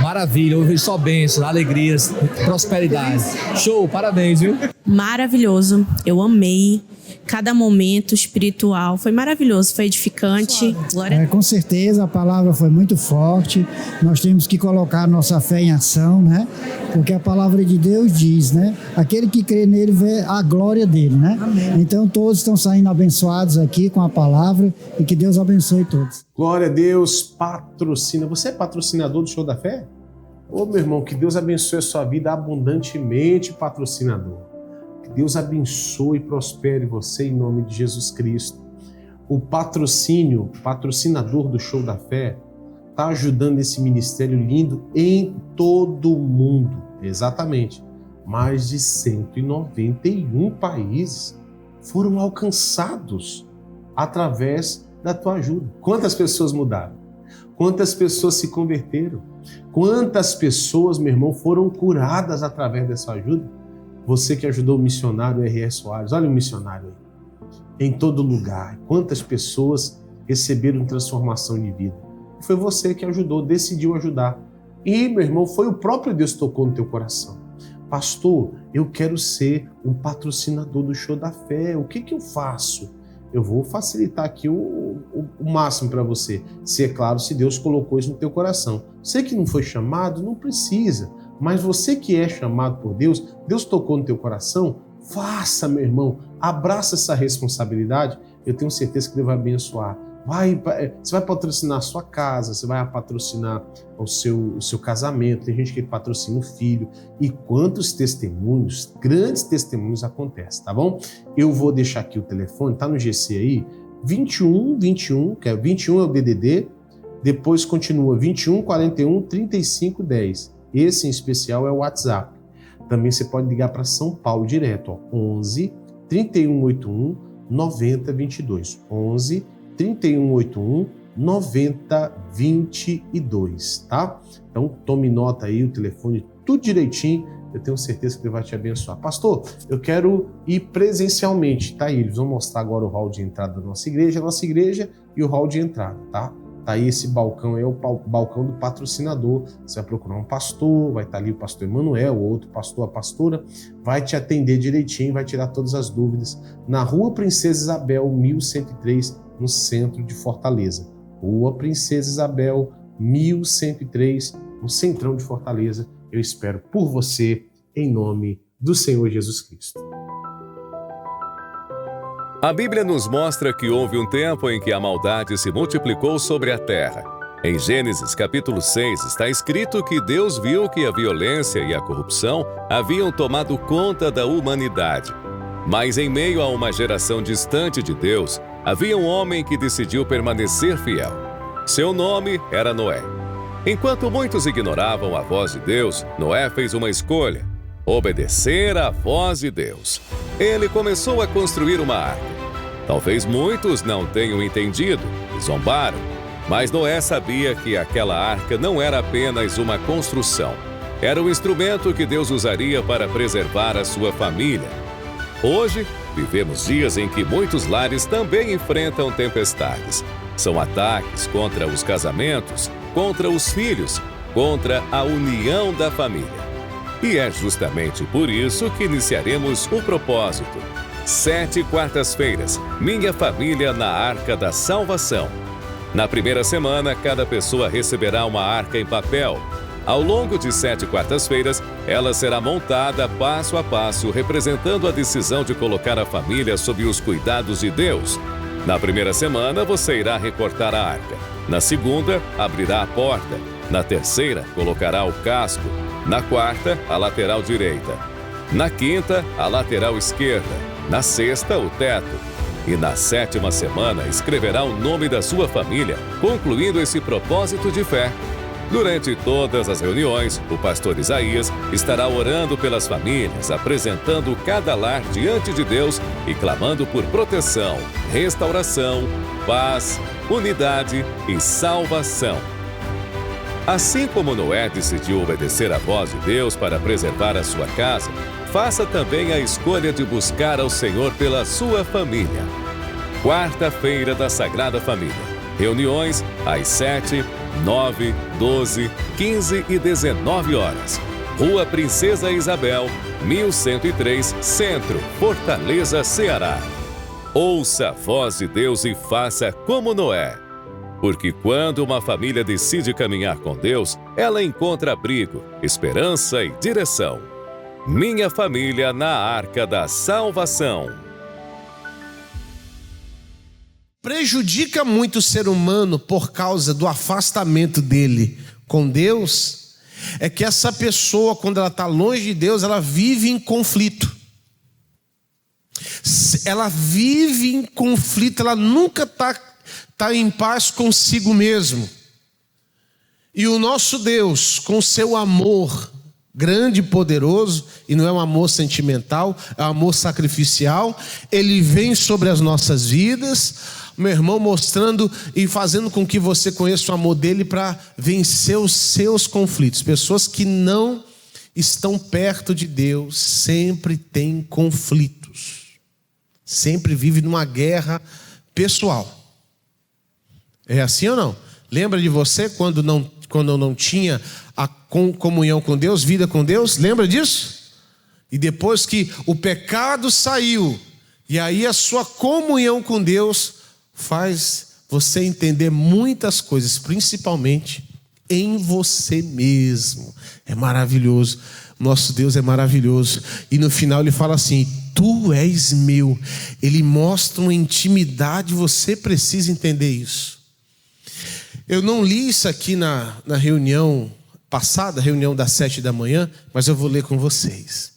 Maravilha, eu vejo só bênçãos, alegrias, prosperidade. Show, parabéns, viu? Maravilhoso, eu amei. Cada momento espiritual foi maravilhoso, foi edificante. Glória. Com certeza a palavra foi muito forte. Nós temos que colocar nossa fé em ação, né? Porque a palavra de Deus diz, né? Aquele que crê nele vê a glória dele, né? Amém. Então todos estão saindo abençoados aqui com a palavra e que Deus abençoe todos. Glória a Deus, patrocina. Você é patrocinador do Show da Fé? Ô meu irmão, que Deus abençoe a sua vida abundantemente, patrocinador. Que Deus abençoe e prospere você em nome de Jesus Cristo. O patrocinador do Show da Fé, está ajudando esse ministério lindo em todo o mundo. Exatamente. mais de 191 países foram alcançados através da tua ajuda. Quantas pessoas mudaram? Quantas pessoas se converteram? Quantas pessoas, meu irmão, foram curadas através dessa ajuda? Você que ajudou o missionário R.R. Soares, olha o missionário aí, em todo lugar. Quantas pessoas receberam transformação de vida? Foi você que ajudou, decidiu ajudar. E, meu irmão, foi o próprio Deus que tocou no teu coração. Pastor, eu quero ser um patrocinador do Show da Fé. O que eu faço? Eu vou facilitar aqui o máximo para você. Se é claro, se Deus colocou isso no teu coração. Você que não foi chamado, não precisa. Mas você que é chamado por Deus, Deus tocou no teu coração, faça, meu irmão. Abraça essa responsabilidade. Eu tenho certeza que Deus vai abençoar. Você vai patrocinar a sua casa, você vai patrocinar o seu casamento, tem gente que patrocina o filho. E quantos testemunhos, grandes testemunhos acontecem, tá bom? Eu vou deixar aqui o telefone, tá no GC aí, 21, que é 21 é o DDD, depois continua 21 41 35 10. Esse em especial é o WhatsApp. Também você pode ligar para São Paulo direto, ó, 11 3181 9022. 11 3181 9022, tá? Então tome nota aí, o telefone, tudo direitinho, eu tenho certeza que ele vai te abençoar. Pastor, eu quero ir presencialmente, tá aí, eles vão mostrar agora o hall de entrada da nossa igreja e o hall de entrada, tá? Tá aí esse balcão, é o balcão do patrocinador, você vai procurar um pastor, vai estar ali o pastor Emanuel, o outro pastor, a pastora, vai te atender direitinho, vai tirar todas as dúvidas, na Rua Princesa Isabel, 1103, no centro de Fortaleza. Rua Princesa Isabel, 1103, no centrão de Fortaleza. Eu espero por você, em nome do Senhor Jesus Cristo. A Bíblia nos mostra que houve um tempo em que a maldade se multiplicou sobre a terra. Em Gênesis capítulo 6 está escrito que Deus viu que a violência e a corrupção haviam tomado conta da humanidade. Mas em meio a uma geração distante de Deus, havia um homem que decidiu permanecer fiel. Seu nome era Noé. Enquanto muitos ignoravam a voz de Deus, Noé fez uma escolha: obedecer à voz de Deus. Ele começou a construir uma arca. Talvez muitos não tenham entendido e zombaram, mas Noé sabia que aquela arca não era apenas uma construção. Era um instrumento que Deus usaria para preservar a sua família. Hoje, vivemos dias em que muitos lares também enfrentam tempestades. São ataques contra os casamentos, contra os filhos, contra a união da família. E é justamente por isso que iniciaremos o propósito. 7 quartas-feiras, Minha Família na Arca da Salvação. Na primeira semana, cada pessoa receberá uma arca em papel. Ao longo de 7 quartas-feiras, ela será montada passo a passo, representando a decisão de colocar a família sob os cuidados de Deus. Na primeira semana, você irá recortar a arca. Na segunda, abrirá a porta. Na terceira, colocará o casco. Na quarta, a lateral direita. Na quinta, a lateral esquerda. Na sexta, o teto. E na 7ª semana, escreverá o nome da sua família, concluindo esse propósito de fé. Durante todas as reuniões, o pastor Isaías estará orando pelas famílias, apresentando cada lar diante de Deus e clamando por proteção, restauração, paz, unidade e salvação. Assim como Noé decidiu obedecer à voz de Deus para preservar a sua casa, faça também a escolha de buscar ao Senhor pela sua família. Quarta-feira da Sagrada Família. Reuniões às 7, 9, 12, 15 e 19 horas. Rua Princesa Isabel, 1103, Centro, Fortaleza, Ceará. Ouça a voz de Deus e faça como Noé. Porque quando uma família decide caminhar com Deus, ela encontra abrigo, esperança e direção. Minha Família na Arca da Salvação. Prejudica muito o ser humano por causa do afastamento dele com Deus, é que essa pessoa, quando ela está longe de Deus, ela vive em conflito. Ela vive em conflito, ela nunca está em paz consigo mesmo. E o nosso Deus, com seu amor grande e poderoso, e não é um amor sentimental, é um amor sacrificial. Ele vem sobre as nossas vidas, meu irmão, mostrando e fazendo com que você conheça o amor dele para vencer os seus conflitos. Pessoas que não estão perto de Deus sempre têm conflitos, sempre vivem numa guerra pessoal. É assim ou não? Lembra de você quando não tinha a comunhão com Deus, vida com Deus? Lembra disso? E depois que o pecado saiu, e aí a sua comunhão com Deus faz você entender muitas coisas, principalmente em você mesmo. É maravilhoso. Nosso Deus é maravilhoso. E no final ele fala assim: tu és meu. Ele mostra uma intimidade, você precisa entender isso. Eu não li isso aqui na reunião passada, reunião das 7 da manhã, mas eu vou ler com vocês.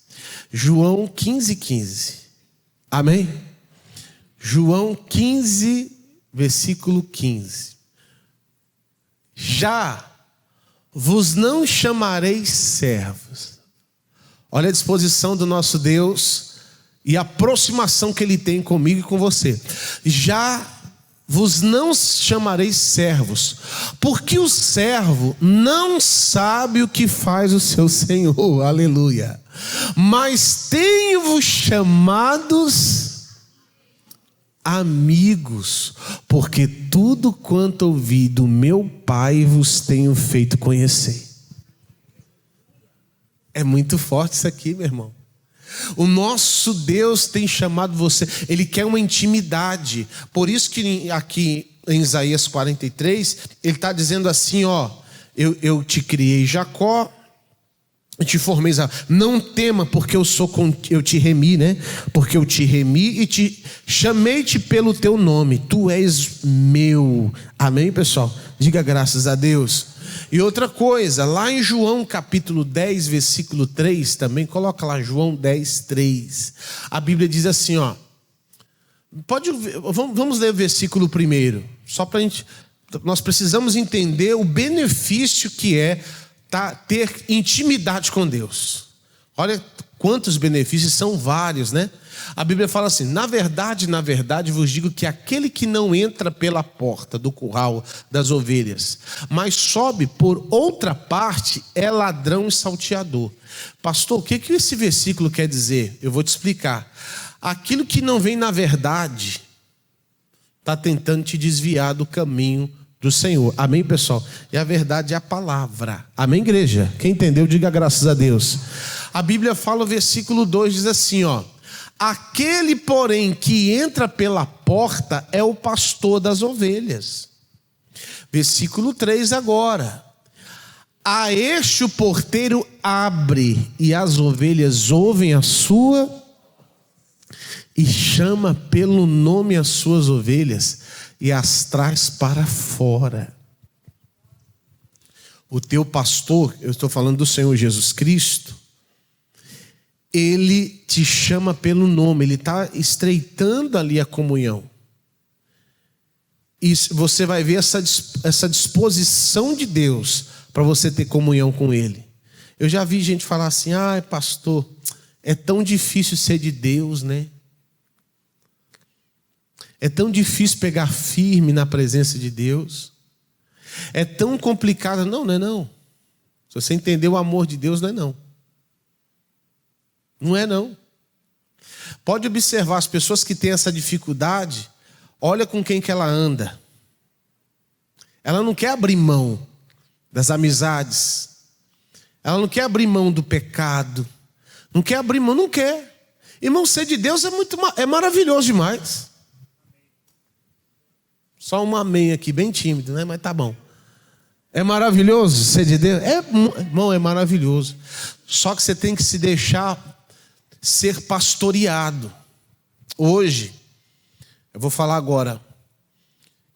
João 15:15. Amém? João 15, versículo 15. Já vos não chamareis servos. Olha a disposição do nosso Deus e a aproximação que Ele tem comigo e com você. Já vos não chamareis servos, porque o servo não sabe o que faz o seu Senhor, aleluia. Mas tenho-vos chamados amigos, porque tudo quanto ouvi do meu Pai vos tenho feito conhecer. É muito forte isso aqui, meu irmão. O nosso Deus tem chamado você, Ele quer uma intimidade. Por isso que aqui em Isaías 43, Ele está dizendo assim, ó: eu te criei, Jacó, eu te formei, não tema, porque eu te remi, né? Porque eu te remi e te chamei-te pelo teu nome, tu és meu. Amém, pessoal? Diga graças a Deus. E outra coisa, lá em João capítulo 10, versículo 3, também coloca lá, João 10, 3. A Bíblia diz assim, ó. Vamos ler o versículo primeiro, só para a gente. Nós precisamos entender o benefício que é ter intimidade com Deus. Olha quantos benefícios, são vários, né? A Bíblia fala assim: na verdade vos digo que aquele que não entra pela porta do curral das ovelhas, mas sobe por outra parte, é ladrão e salteador. Pastor, o que esse versículo quer dizer? Eu vou te explicar. Aquilo que não vem na verdade está tentando te desviar do caminho do Senhor. Amém, pessoal? E a verdade é a palavra. Amém, igreja? Quem entendeu, diga graças a Deus. A Bíblia fala, o versículo 2 diz assim, ó: aquele, porém, que entra pela porta é o pastor das ovelhas. Versículo 3 agora: a este o porteiro abre, e as ovelhas ouvem a sua, e chama pelo nome as suas ovelhas, e as traz para fora. O teu pastor, eu estou falando do Senhor Jesus Cristo, Ele te chama pelo nome, Ele está estreitando ali a comunhão. E você vai ver essa disposição de Deus para você ter comunhão com Ele. Eu já vi gente falar assim: ai, pastor, é tão difícil ser de Deus, né? É tão difícil pegar firme na presença de Deus. É tão complicado. Não, não é não. Se você entender o amor de Deus, não é não. Não é não. Pode observar as pessoas que têm essa dificuldade. Olha com quem que ela anda. Ela não quer abrir mão das amizades. Ela não quer abrir mão do pecado. Não quer abrir mão, não quer. Irmão, ser de Deus é maravilhoso demais. Só um amém aqui, bem tímido, né? Mas tá bom. É maravilhoso ser de Deus? Irmão, é maravilhoso. Só que você tem que se deixar ser pastoreado. Hoje, eu vou falar agora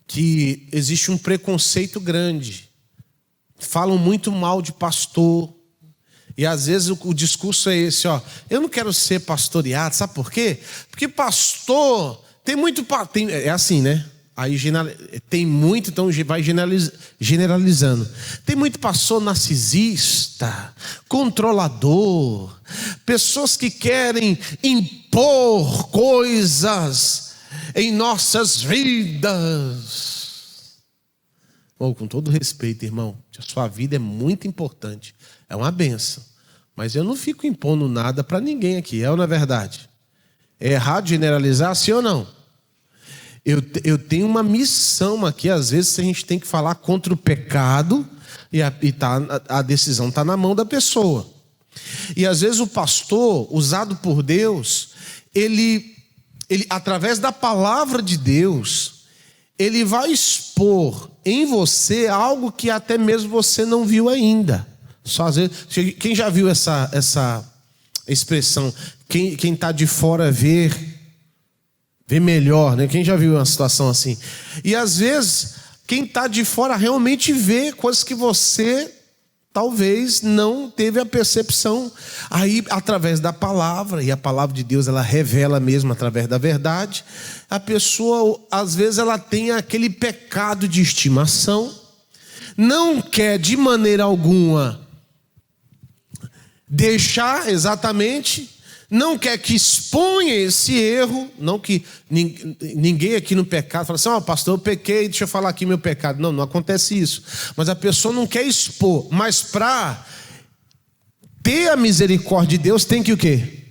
que existe um preconceito grande. Falam muito mal de pastor. E às vezes o discurso é esse, ó: eu não quero ser pastoreado. Sabe por quê? Porque pastor, é assim, né? Aí tem muito, então vai generalizando. Tem muito pastor narcisista, controlador, pessoas que querem impor coisas em nossas vidas. Com todo respeito, irmão, a sua vida é muito importante, é uma bênção. Mas eu não fico impondo nada para ninguém aqui, é ou não é verdade? É errado generalizar, sim ou não? Eu tenho uma missão aqui, às vezes a gente tem que falar contra o pecado e a decisão está na mão da pessoa. E às vezes o pastor, usado por Deus, ele através da palavra de Deus, ele vai expor em você algo que até mesmo você não viu ainda. Só às vezes, quem já viu essa expressão, quem está de fora vê melhor, né? Quem já viu uma situação assim? E às vezes, quem está de fora realmente vê coisas que você talvez não teve a percepção. Aí, através da palavra, e a palavra de Deus, ela revela mesmo através da verdade, a pessoa, às vezes, ela tem aquele pecado de estimação, não quer de maneira alguma deixar exatamente, não quer que exponha esse erro, não que ninguém aqui no pecado fala assim, pastor, eu pequei, deixa eu falar aqui meu pecado. Não acontece isso. Mas a pessoa não quer expor, mas para ter a misericórdia de Deus tem que o quê?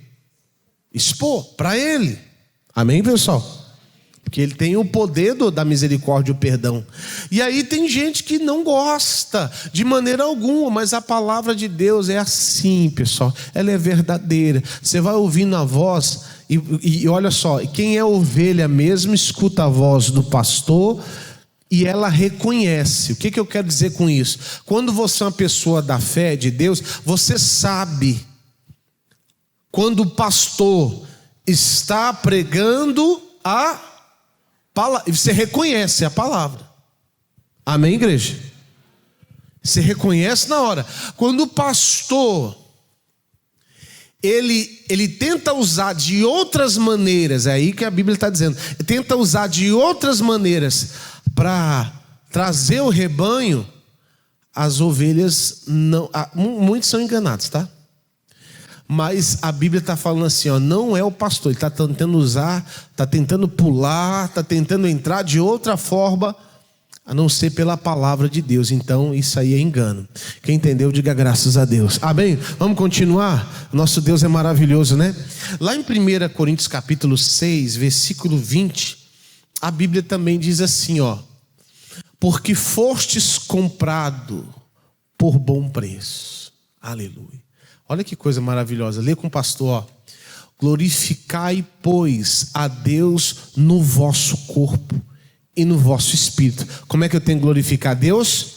Expor para Ele. Amém, pessoal? Porque Ele tem o poder da misericórdia e o perdão. E aí tem gente que não gosta de maneira alguma, mas a palavra de Deus é assim, pessoal. Ela é verdadeira. Você vai ouvindo a voz e olha só, quem é ovelha mesmo escuta a voz do pastor e ela reconhece. O que eu quero dizer com isso? Quando você é uma pessoa da fé de Deus, você sabe quando o pastor está pregando a palavra, você reconhece a palavra. Amém, igreja? Você reconhece na hora. Quando o pastor ele tenta usar de outras maneiras, é aí que a Bíblia está dizendo, tenta usar de outras maneiras para trazer o rebanho, as ovelhas não, muitos são enganados, tá? Mas a Bíblia está falando assim, não é o pastor, ele está tentando usar, está tentando pular, está tentando entrar de outra forma, a não ser pela palavra de Deus. Então isso aí é engano. Quem entendeu, diga graças a Deus. Amém? Vamos continuar? Nosso Deus é maravilhoso, né? Lá em 1 Coríntios capítulo 6, versículo 20, a Bíblia também diz assim, porque fostes comprado por bom preço. Aleluia. Olha que coisa maravilhosa. Lê com o pastor, glorificai, pois, a Deus no vosso corpo e no vosso espírito. Como é que eu tenho que glorificar a Deus?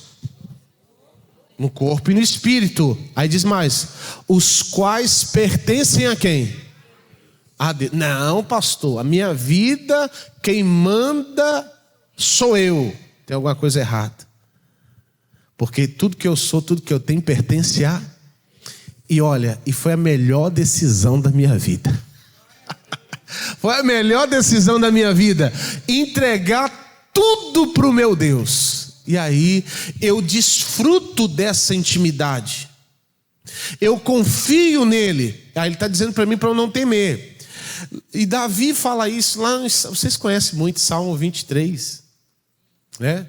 No corpo e no espírito. Aí diz mais, os quais pertencem a quem? A Deus. Não, pastor, a minha vida, quem manda sou eu. Tem alguma coisa errada. Porque tudo que eu sou, tudo que eu tenho pertence a... E olha, foi a melhor decisão da minha vida. Foi a melhor decisão da minha vida. Entregar tudo para o meu Deus. E aí eu desfruto dessa intimidade. Eu confio nele. Aí ele está dizendo para mim para eu não temer. E Davi fala isso lá, vocês conhecem muito, Salmo 23. Né?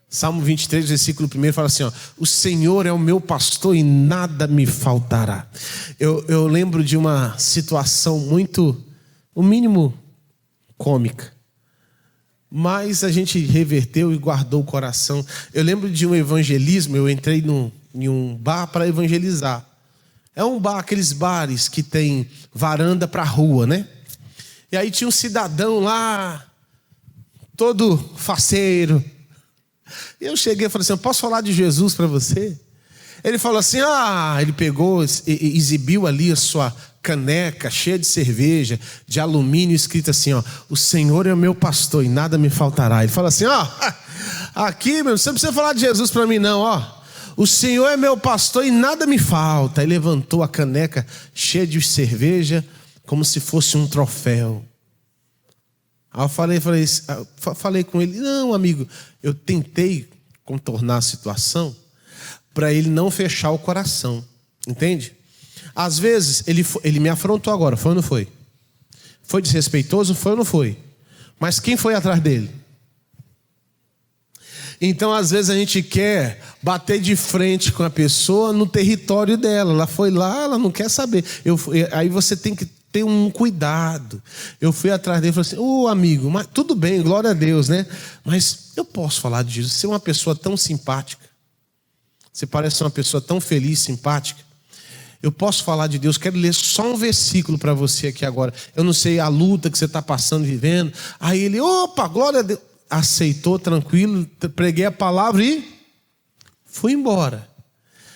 Salmo 23, versículo 1 fala assim, o Senhor é o meu pastor e nada me faltará. Eu lembro de uma situação muito, o mínimo cômica, mas a gente reverteu e guardou o coração. Eu lembro de um evangelismo, eu entrei em um bar para evangelizar. É um bar, aqueles bares que tem varanda para a rua, né? E aí tinha um cidadão lá, todo faceiro. E eu cheguei e falei assim, posso falar de Jesus para você? Ele falou assim, ele pegou e exibiu ali a sua caneca cheia de cerveja, de alumínio, escrito assim, o Senhor é o meu pastor e nada me faltará. Ele falou assim, aqui, meu, você não precisa falar de Jesus para mim não, o Senhor é meu pastor e nada me falta. Aí levantou a caneca cheia de cerveja, como se fosse um troféu. Aí eu falei com ele, não, amigo, eu tentei contornar a situação para ele não fechar o coração, entende? Às vezes, ele me afrontou agora, foi ou não foi? Foi desrespeitoso, foi ou não foi? Mas quem foi atrás dele? Então, às vezes, a gente quer bater de frente com a pessoa no território dela. Ela foi lá, ela não quer saber. Aí você tem que ter um cuidado. Eu fui atrás dele e falei assim, amigo, mas tudo bem, glória a Deus, né? Mas eu posso falar de Jesus. Você é uma pessoa tão simpática. Você parece uma pessoa tão feliz, simpática. Eu posso falar de Deus. Quero ler só um versículo para você aqui agora. Eu não sei a luta que você está passando, vivendo. Aí ele, opa, glória a Deus. Aceitou, tranquilo, preguei a palavra e fui embora.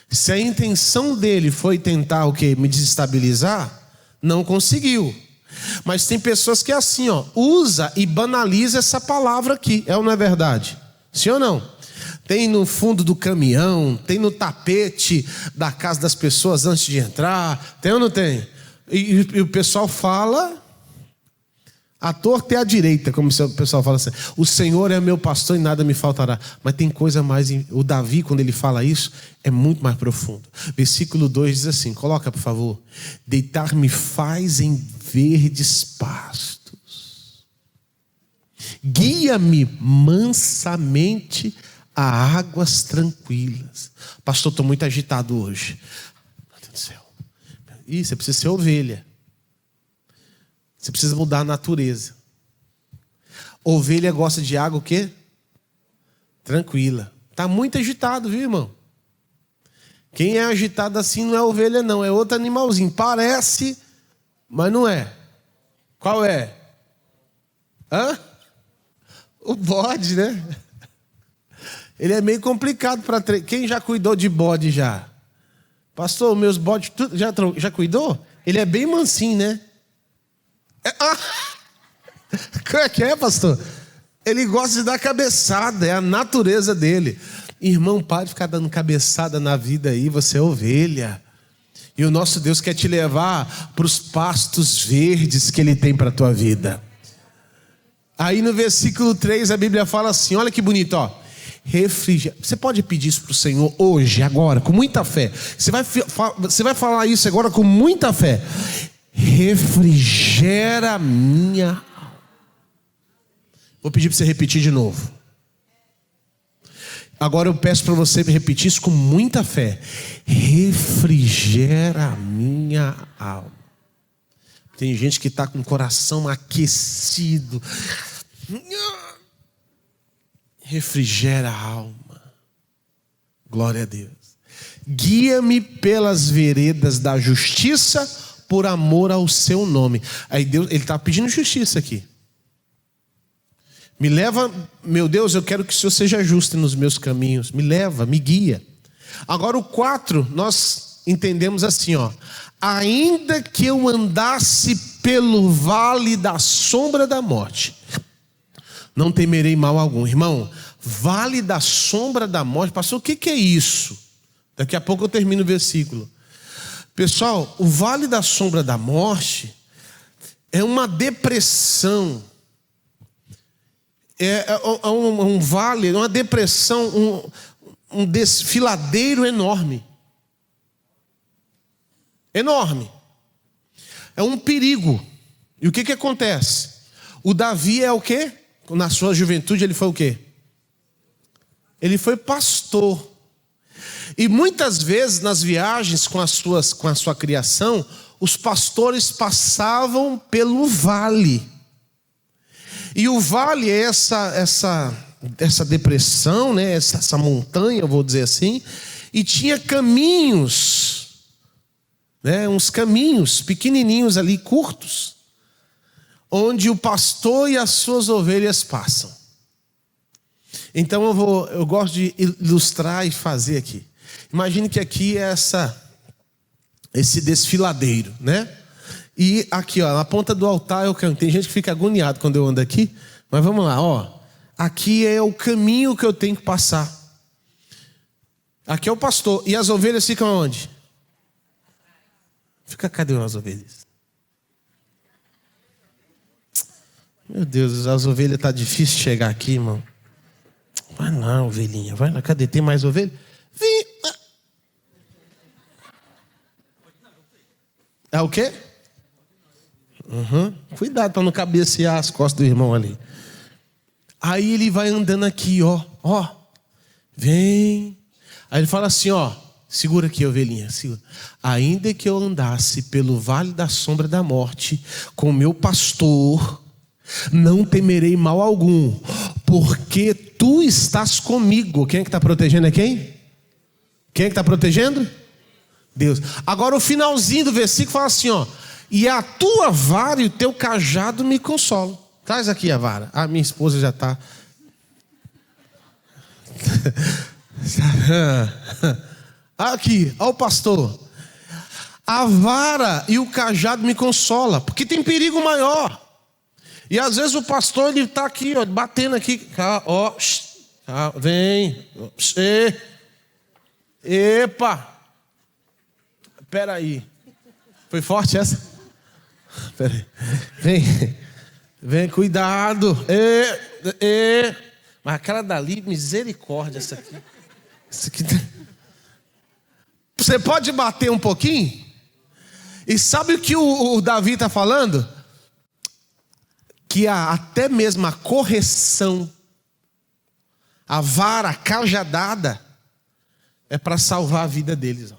Se a intenção dele foi tentar o quê? Me desestabilizar, não conseguiu. Mas tem pessoas que é assim, usa e banaliza essa palavra aqui. É ou não é verdade? Sim ou não? Tem no fundo do caminhão, tem no tapete da casa das pessoas antes de entrar. Tem ou não tem? E o pessoal fala à torta e à direita, como o pessoal fala assim. O Senhor é meu pastor e nada me faltará. Mas tem coisa mais. O Davi, quando ele fala isso, é muito mais profundo. Versículo 2 diz assim, coloca por favor. Deitar-me faz em verdes pastos. Guia-me mansamente a águas tranquilas. Pastor, estou muito agitado hoje. Meu Deus do céu. Você precisa ser ovelha. Você precisa mudar a natureza. Ovelha gosta de água o quê? Tranquila. Está muito agitado, viu, irmão? Quem é agitado assim não é ovelha, não. É outro animalzinho. Parece, mas não é. Qual é? O bode, né? Ele é meio complicado para quem já cuidou de bode já? Pastor, meus bodes já cuidou? Ele é bem mansinho, né? Como é que é, pastor? Ele gosta de dar cabeçada, é a natureza dele. Irmão, pare de ficar dando cabeçada na vida aí, você é ovelha. E o nosso Deus quer te levar para os pastos verdes que Ele tem para a tua vida. Aí no versículo 3 a Bíblia fala assim, olha que bonito, refrigério. Você pode pedir isso para o Senhor hoje, agora, com muita fé. Você vai falar isso agora com muita fé. Refrigera minha alma. Vou pedir para você repetir de novo. Agora eu peço para você repetir isso com muita fé. Refrigera minha alma. Tem gente que está com o coração aquecido. Refrigera a alma. Glória a Deus. Guia-me pelas veredas da justiça, por amor ao seu nome. Aí Deus, ele está pedindo justiça aqui. Me leva, meu Deus, eu quero que o Senhor seja justo nos meus caminhos. Me leva, me guia. Agora o 4, nós entendemos assim, ainda que eu andasse pelo vale da sombra da morte, não temerei mal algum. Irmão, vale da sombra da morte, pastor, o que é isso? Daqui a pouco eu termino o versículo. Pessoal, o vale da sombra da morte é uma depressão. É um vale, uma depressão, um desfiladeiro enorme. Enorme. É um perigo. E o que acontece? O Davi é o quê? Na sua juventude ele foi o quê? Ele foi pastor. E muitas vezes nas viagens com a sua criação, os pastores passavam pelo vale. E o vale é essa depressão, né? essa montanha, eu vou dizer assim. E tinha caminhos, né? Uns caminhos pequenininhos ali, curtos, onde o pastor e as suas ovelhas passam. Então eu gosto de ilustrar e fazer aqui. Imagine que aqui é esse desfiladeiro, né? E aqui, na ponta do altar é o caminho. Tem gente que fica agoniado quando eu ando aqui, mas vamos lá, Aqui é o caminho que eu tenho que passar. Aqui é o pastor. E as ovelhas ficam onde? Cadê as ovelhas? Meu Deus, as ovelhas tá difícil chegar aqui, irmão. Vai lá, ovelhinha, vai lá. Cadê? Tem mais ovelha? Vem. É o quê? Cuidado para não cabecear as costas do irmão ali. Aí ele vai andando aqui, ó. Vem. Aí ele fala assim, ó. Segura aqui, ovelhinha, segura. Ainda que eu andasse pelo vale da sombra da morte, com o meu pastor, não temerei mal algum, porque tu estás comigo. Quem é que está protegendo? É quem? Quem é que está protegendo? Deus. Agora o finalzinho do versículo fala assim, ó. E a tua vara e o teu cajado me consolam. Traz aqui a vara. A minha esposa já está. Aqui, ó o pastor. A vara e o cajado me consolam, porque tem perigo maior. E às vezes o pastor, ele está aqui, ó, batendo aqui. Ó, vem. Epa. Espera aí. Foi forte essa? Espera aí. Vem, cuidado. Mas aquela dali, misericórdia, essa aqui. Você pode bater um pouquinho? E sabe o que o Davi está falando? Que até mesmo a correção, a vara, a cajadada, é para salvar a vida deles.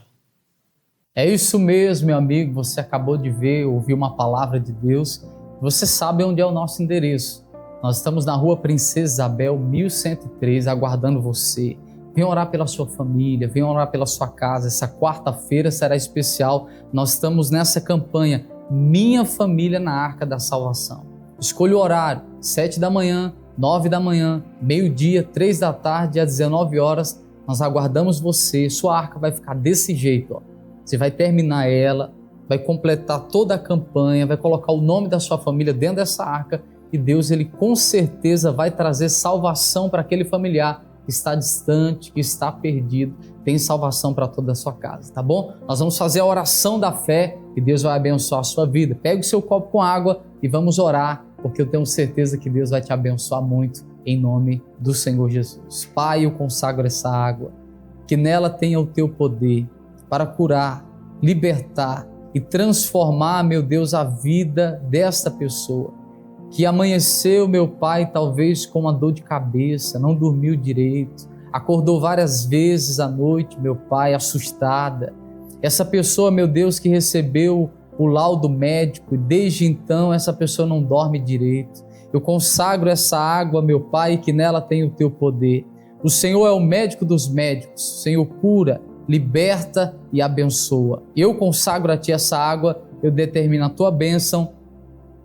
É isso mesmo, meu amigo. Você acabou de ouvir uma palavra de Deus. Você sabe onde é o nosso endereço. Nós estamos na Rua Princesa Isabel, 1103, aguardando você. Venha orar pela sua família, venha orar pela sua casa. Essa quarta-feira será especial. Nós estamos nessa campanha, Minha Família na Arca da Salvação. Escolha o horário, 7 da manhã, 9 da manhã, meio-dia, 3 da tarde, às 19 horas. Nós aguardamos você. Sua arca vai ficar desse jeito, ó. Você vai terminar ela, vai completar toda a campanha, vai colocar o nome da sua família dentro dessa arca e Deus, ele com certeza vai trazer salvação para aquele familiar que está distante, que está perdido. Tem salvação para toda a sua casa, tá bom? Nós vamos fazer a oração da fé e Deus vai abençoar a sua vida. Pegue o seu copo com água e vamos orar, porque eu tenho certeza que Deus vai te abençoar muito em nome do Senhor Jesus. Pai, eu consagro essa água, que nela tenha o teu poder para curar, libertar e transformar, meu Deus, a vida desta pessoa que amanheceu, meu Pai, talvez com uma dor de cabeça, não dormiu direito, acordou várias vezes à noite, meu Pai, assustada. Essa pessoa, meu Deus, que recebeu o laudo médico e desde então essa pessoa não dorme direito. Eu consagro essa água, meu Pai, que nela tem o teu poder. O Senhor é o médico dos médicos. O Senhor cura, liberta e abençoa. Eu consagro a Ti essa água, eu determino a Tua bênção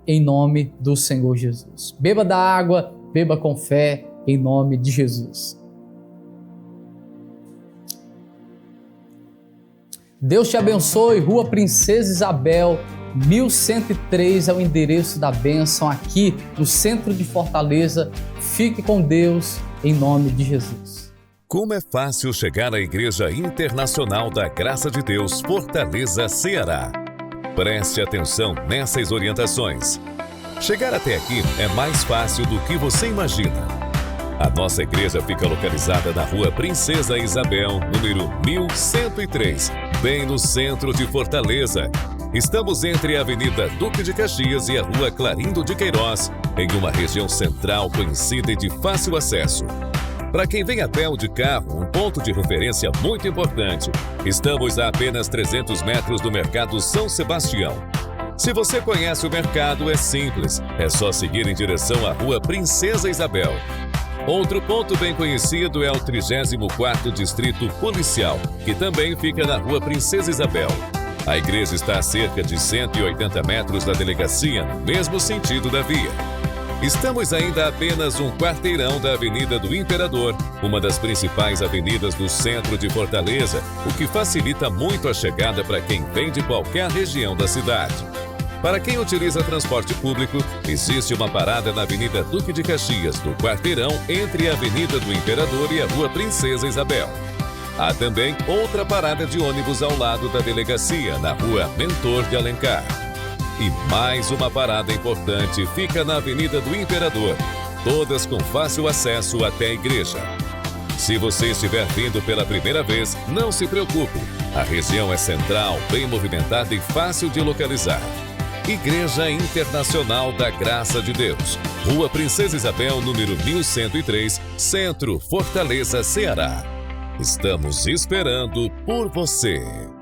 em nome do Senhor Jesus. Beba da água, beba com fé em nome de Jesus. Deus te abençoe. Rua Princesa Isabel, 1103 é o endereço da bênção aqui no centro de Fortaleza. Fique com Deus em nome de Jesus. Como é fácil chegar à Igreja Internacional da Graça de Deus, Fortaleza, Ceará. Preste atenção nessas orientações. Chegar até aqui é mais fácil do que você imagina. A nossa igreja fica localizada na Rua Princesa Isabel, número 1103, bem no centro de Fortaleza. Estamos entre a Avenida Duque de Caxias e a Rua Clarindo de Queiroz, em uma região central conhecida e de fácil acesso. Para quem vem a pé ou de carro, um ponto de referência muito importante. Estamos a apenas 300 metros do Mercado São Sebastião. Se você conhece o mercado, é simples. É só seguir em direção à Rua Princesa Isabel. Outro ponto bem conhecido é o 34º Distrito Policial, que também fica na Rua Princesa Isabel. A igreja está a cerca de 180 metros da delegacia, no mesmo sentido da via. Estamos ainda a apenas um quarteirão da Avenida do Imperador, uma das principais avenidas do centro de Fortaleza, o que facilita muito a chegada para quem vem de qualquer região da cidade. Para quem utiliza transporte público, existe uma parada na Avenida Duque de Caxias, no quarteirão entre a Avenida do Imperador e a Rua Princesa Isabel. Há também outra parada de ônibus ao lado da delegacia, na Rua Mentor de Alencar. E mais uma parada importante fica na Avenida do Imperador, todas com fácil acesso até a igreja. Se você estiver vindo pela primeira vez, não se preocupe. A região é central, bem movimentada e fácil de localizar. Igreja Internacional da Graça de Deus, Rua Princesa Isabel, número 1103, Centro, Fortaleza, Ceará. Estamos esperando por você.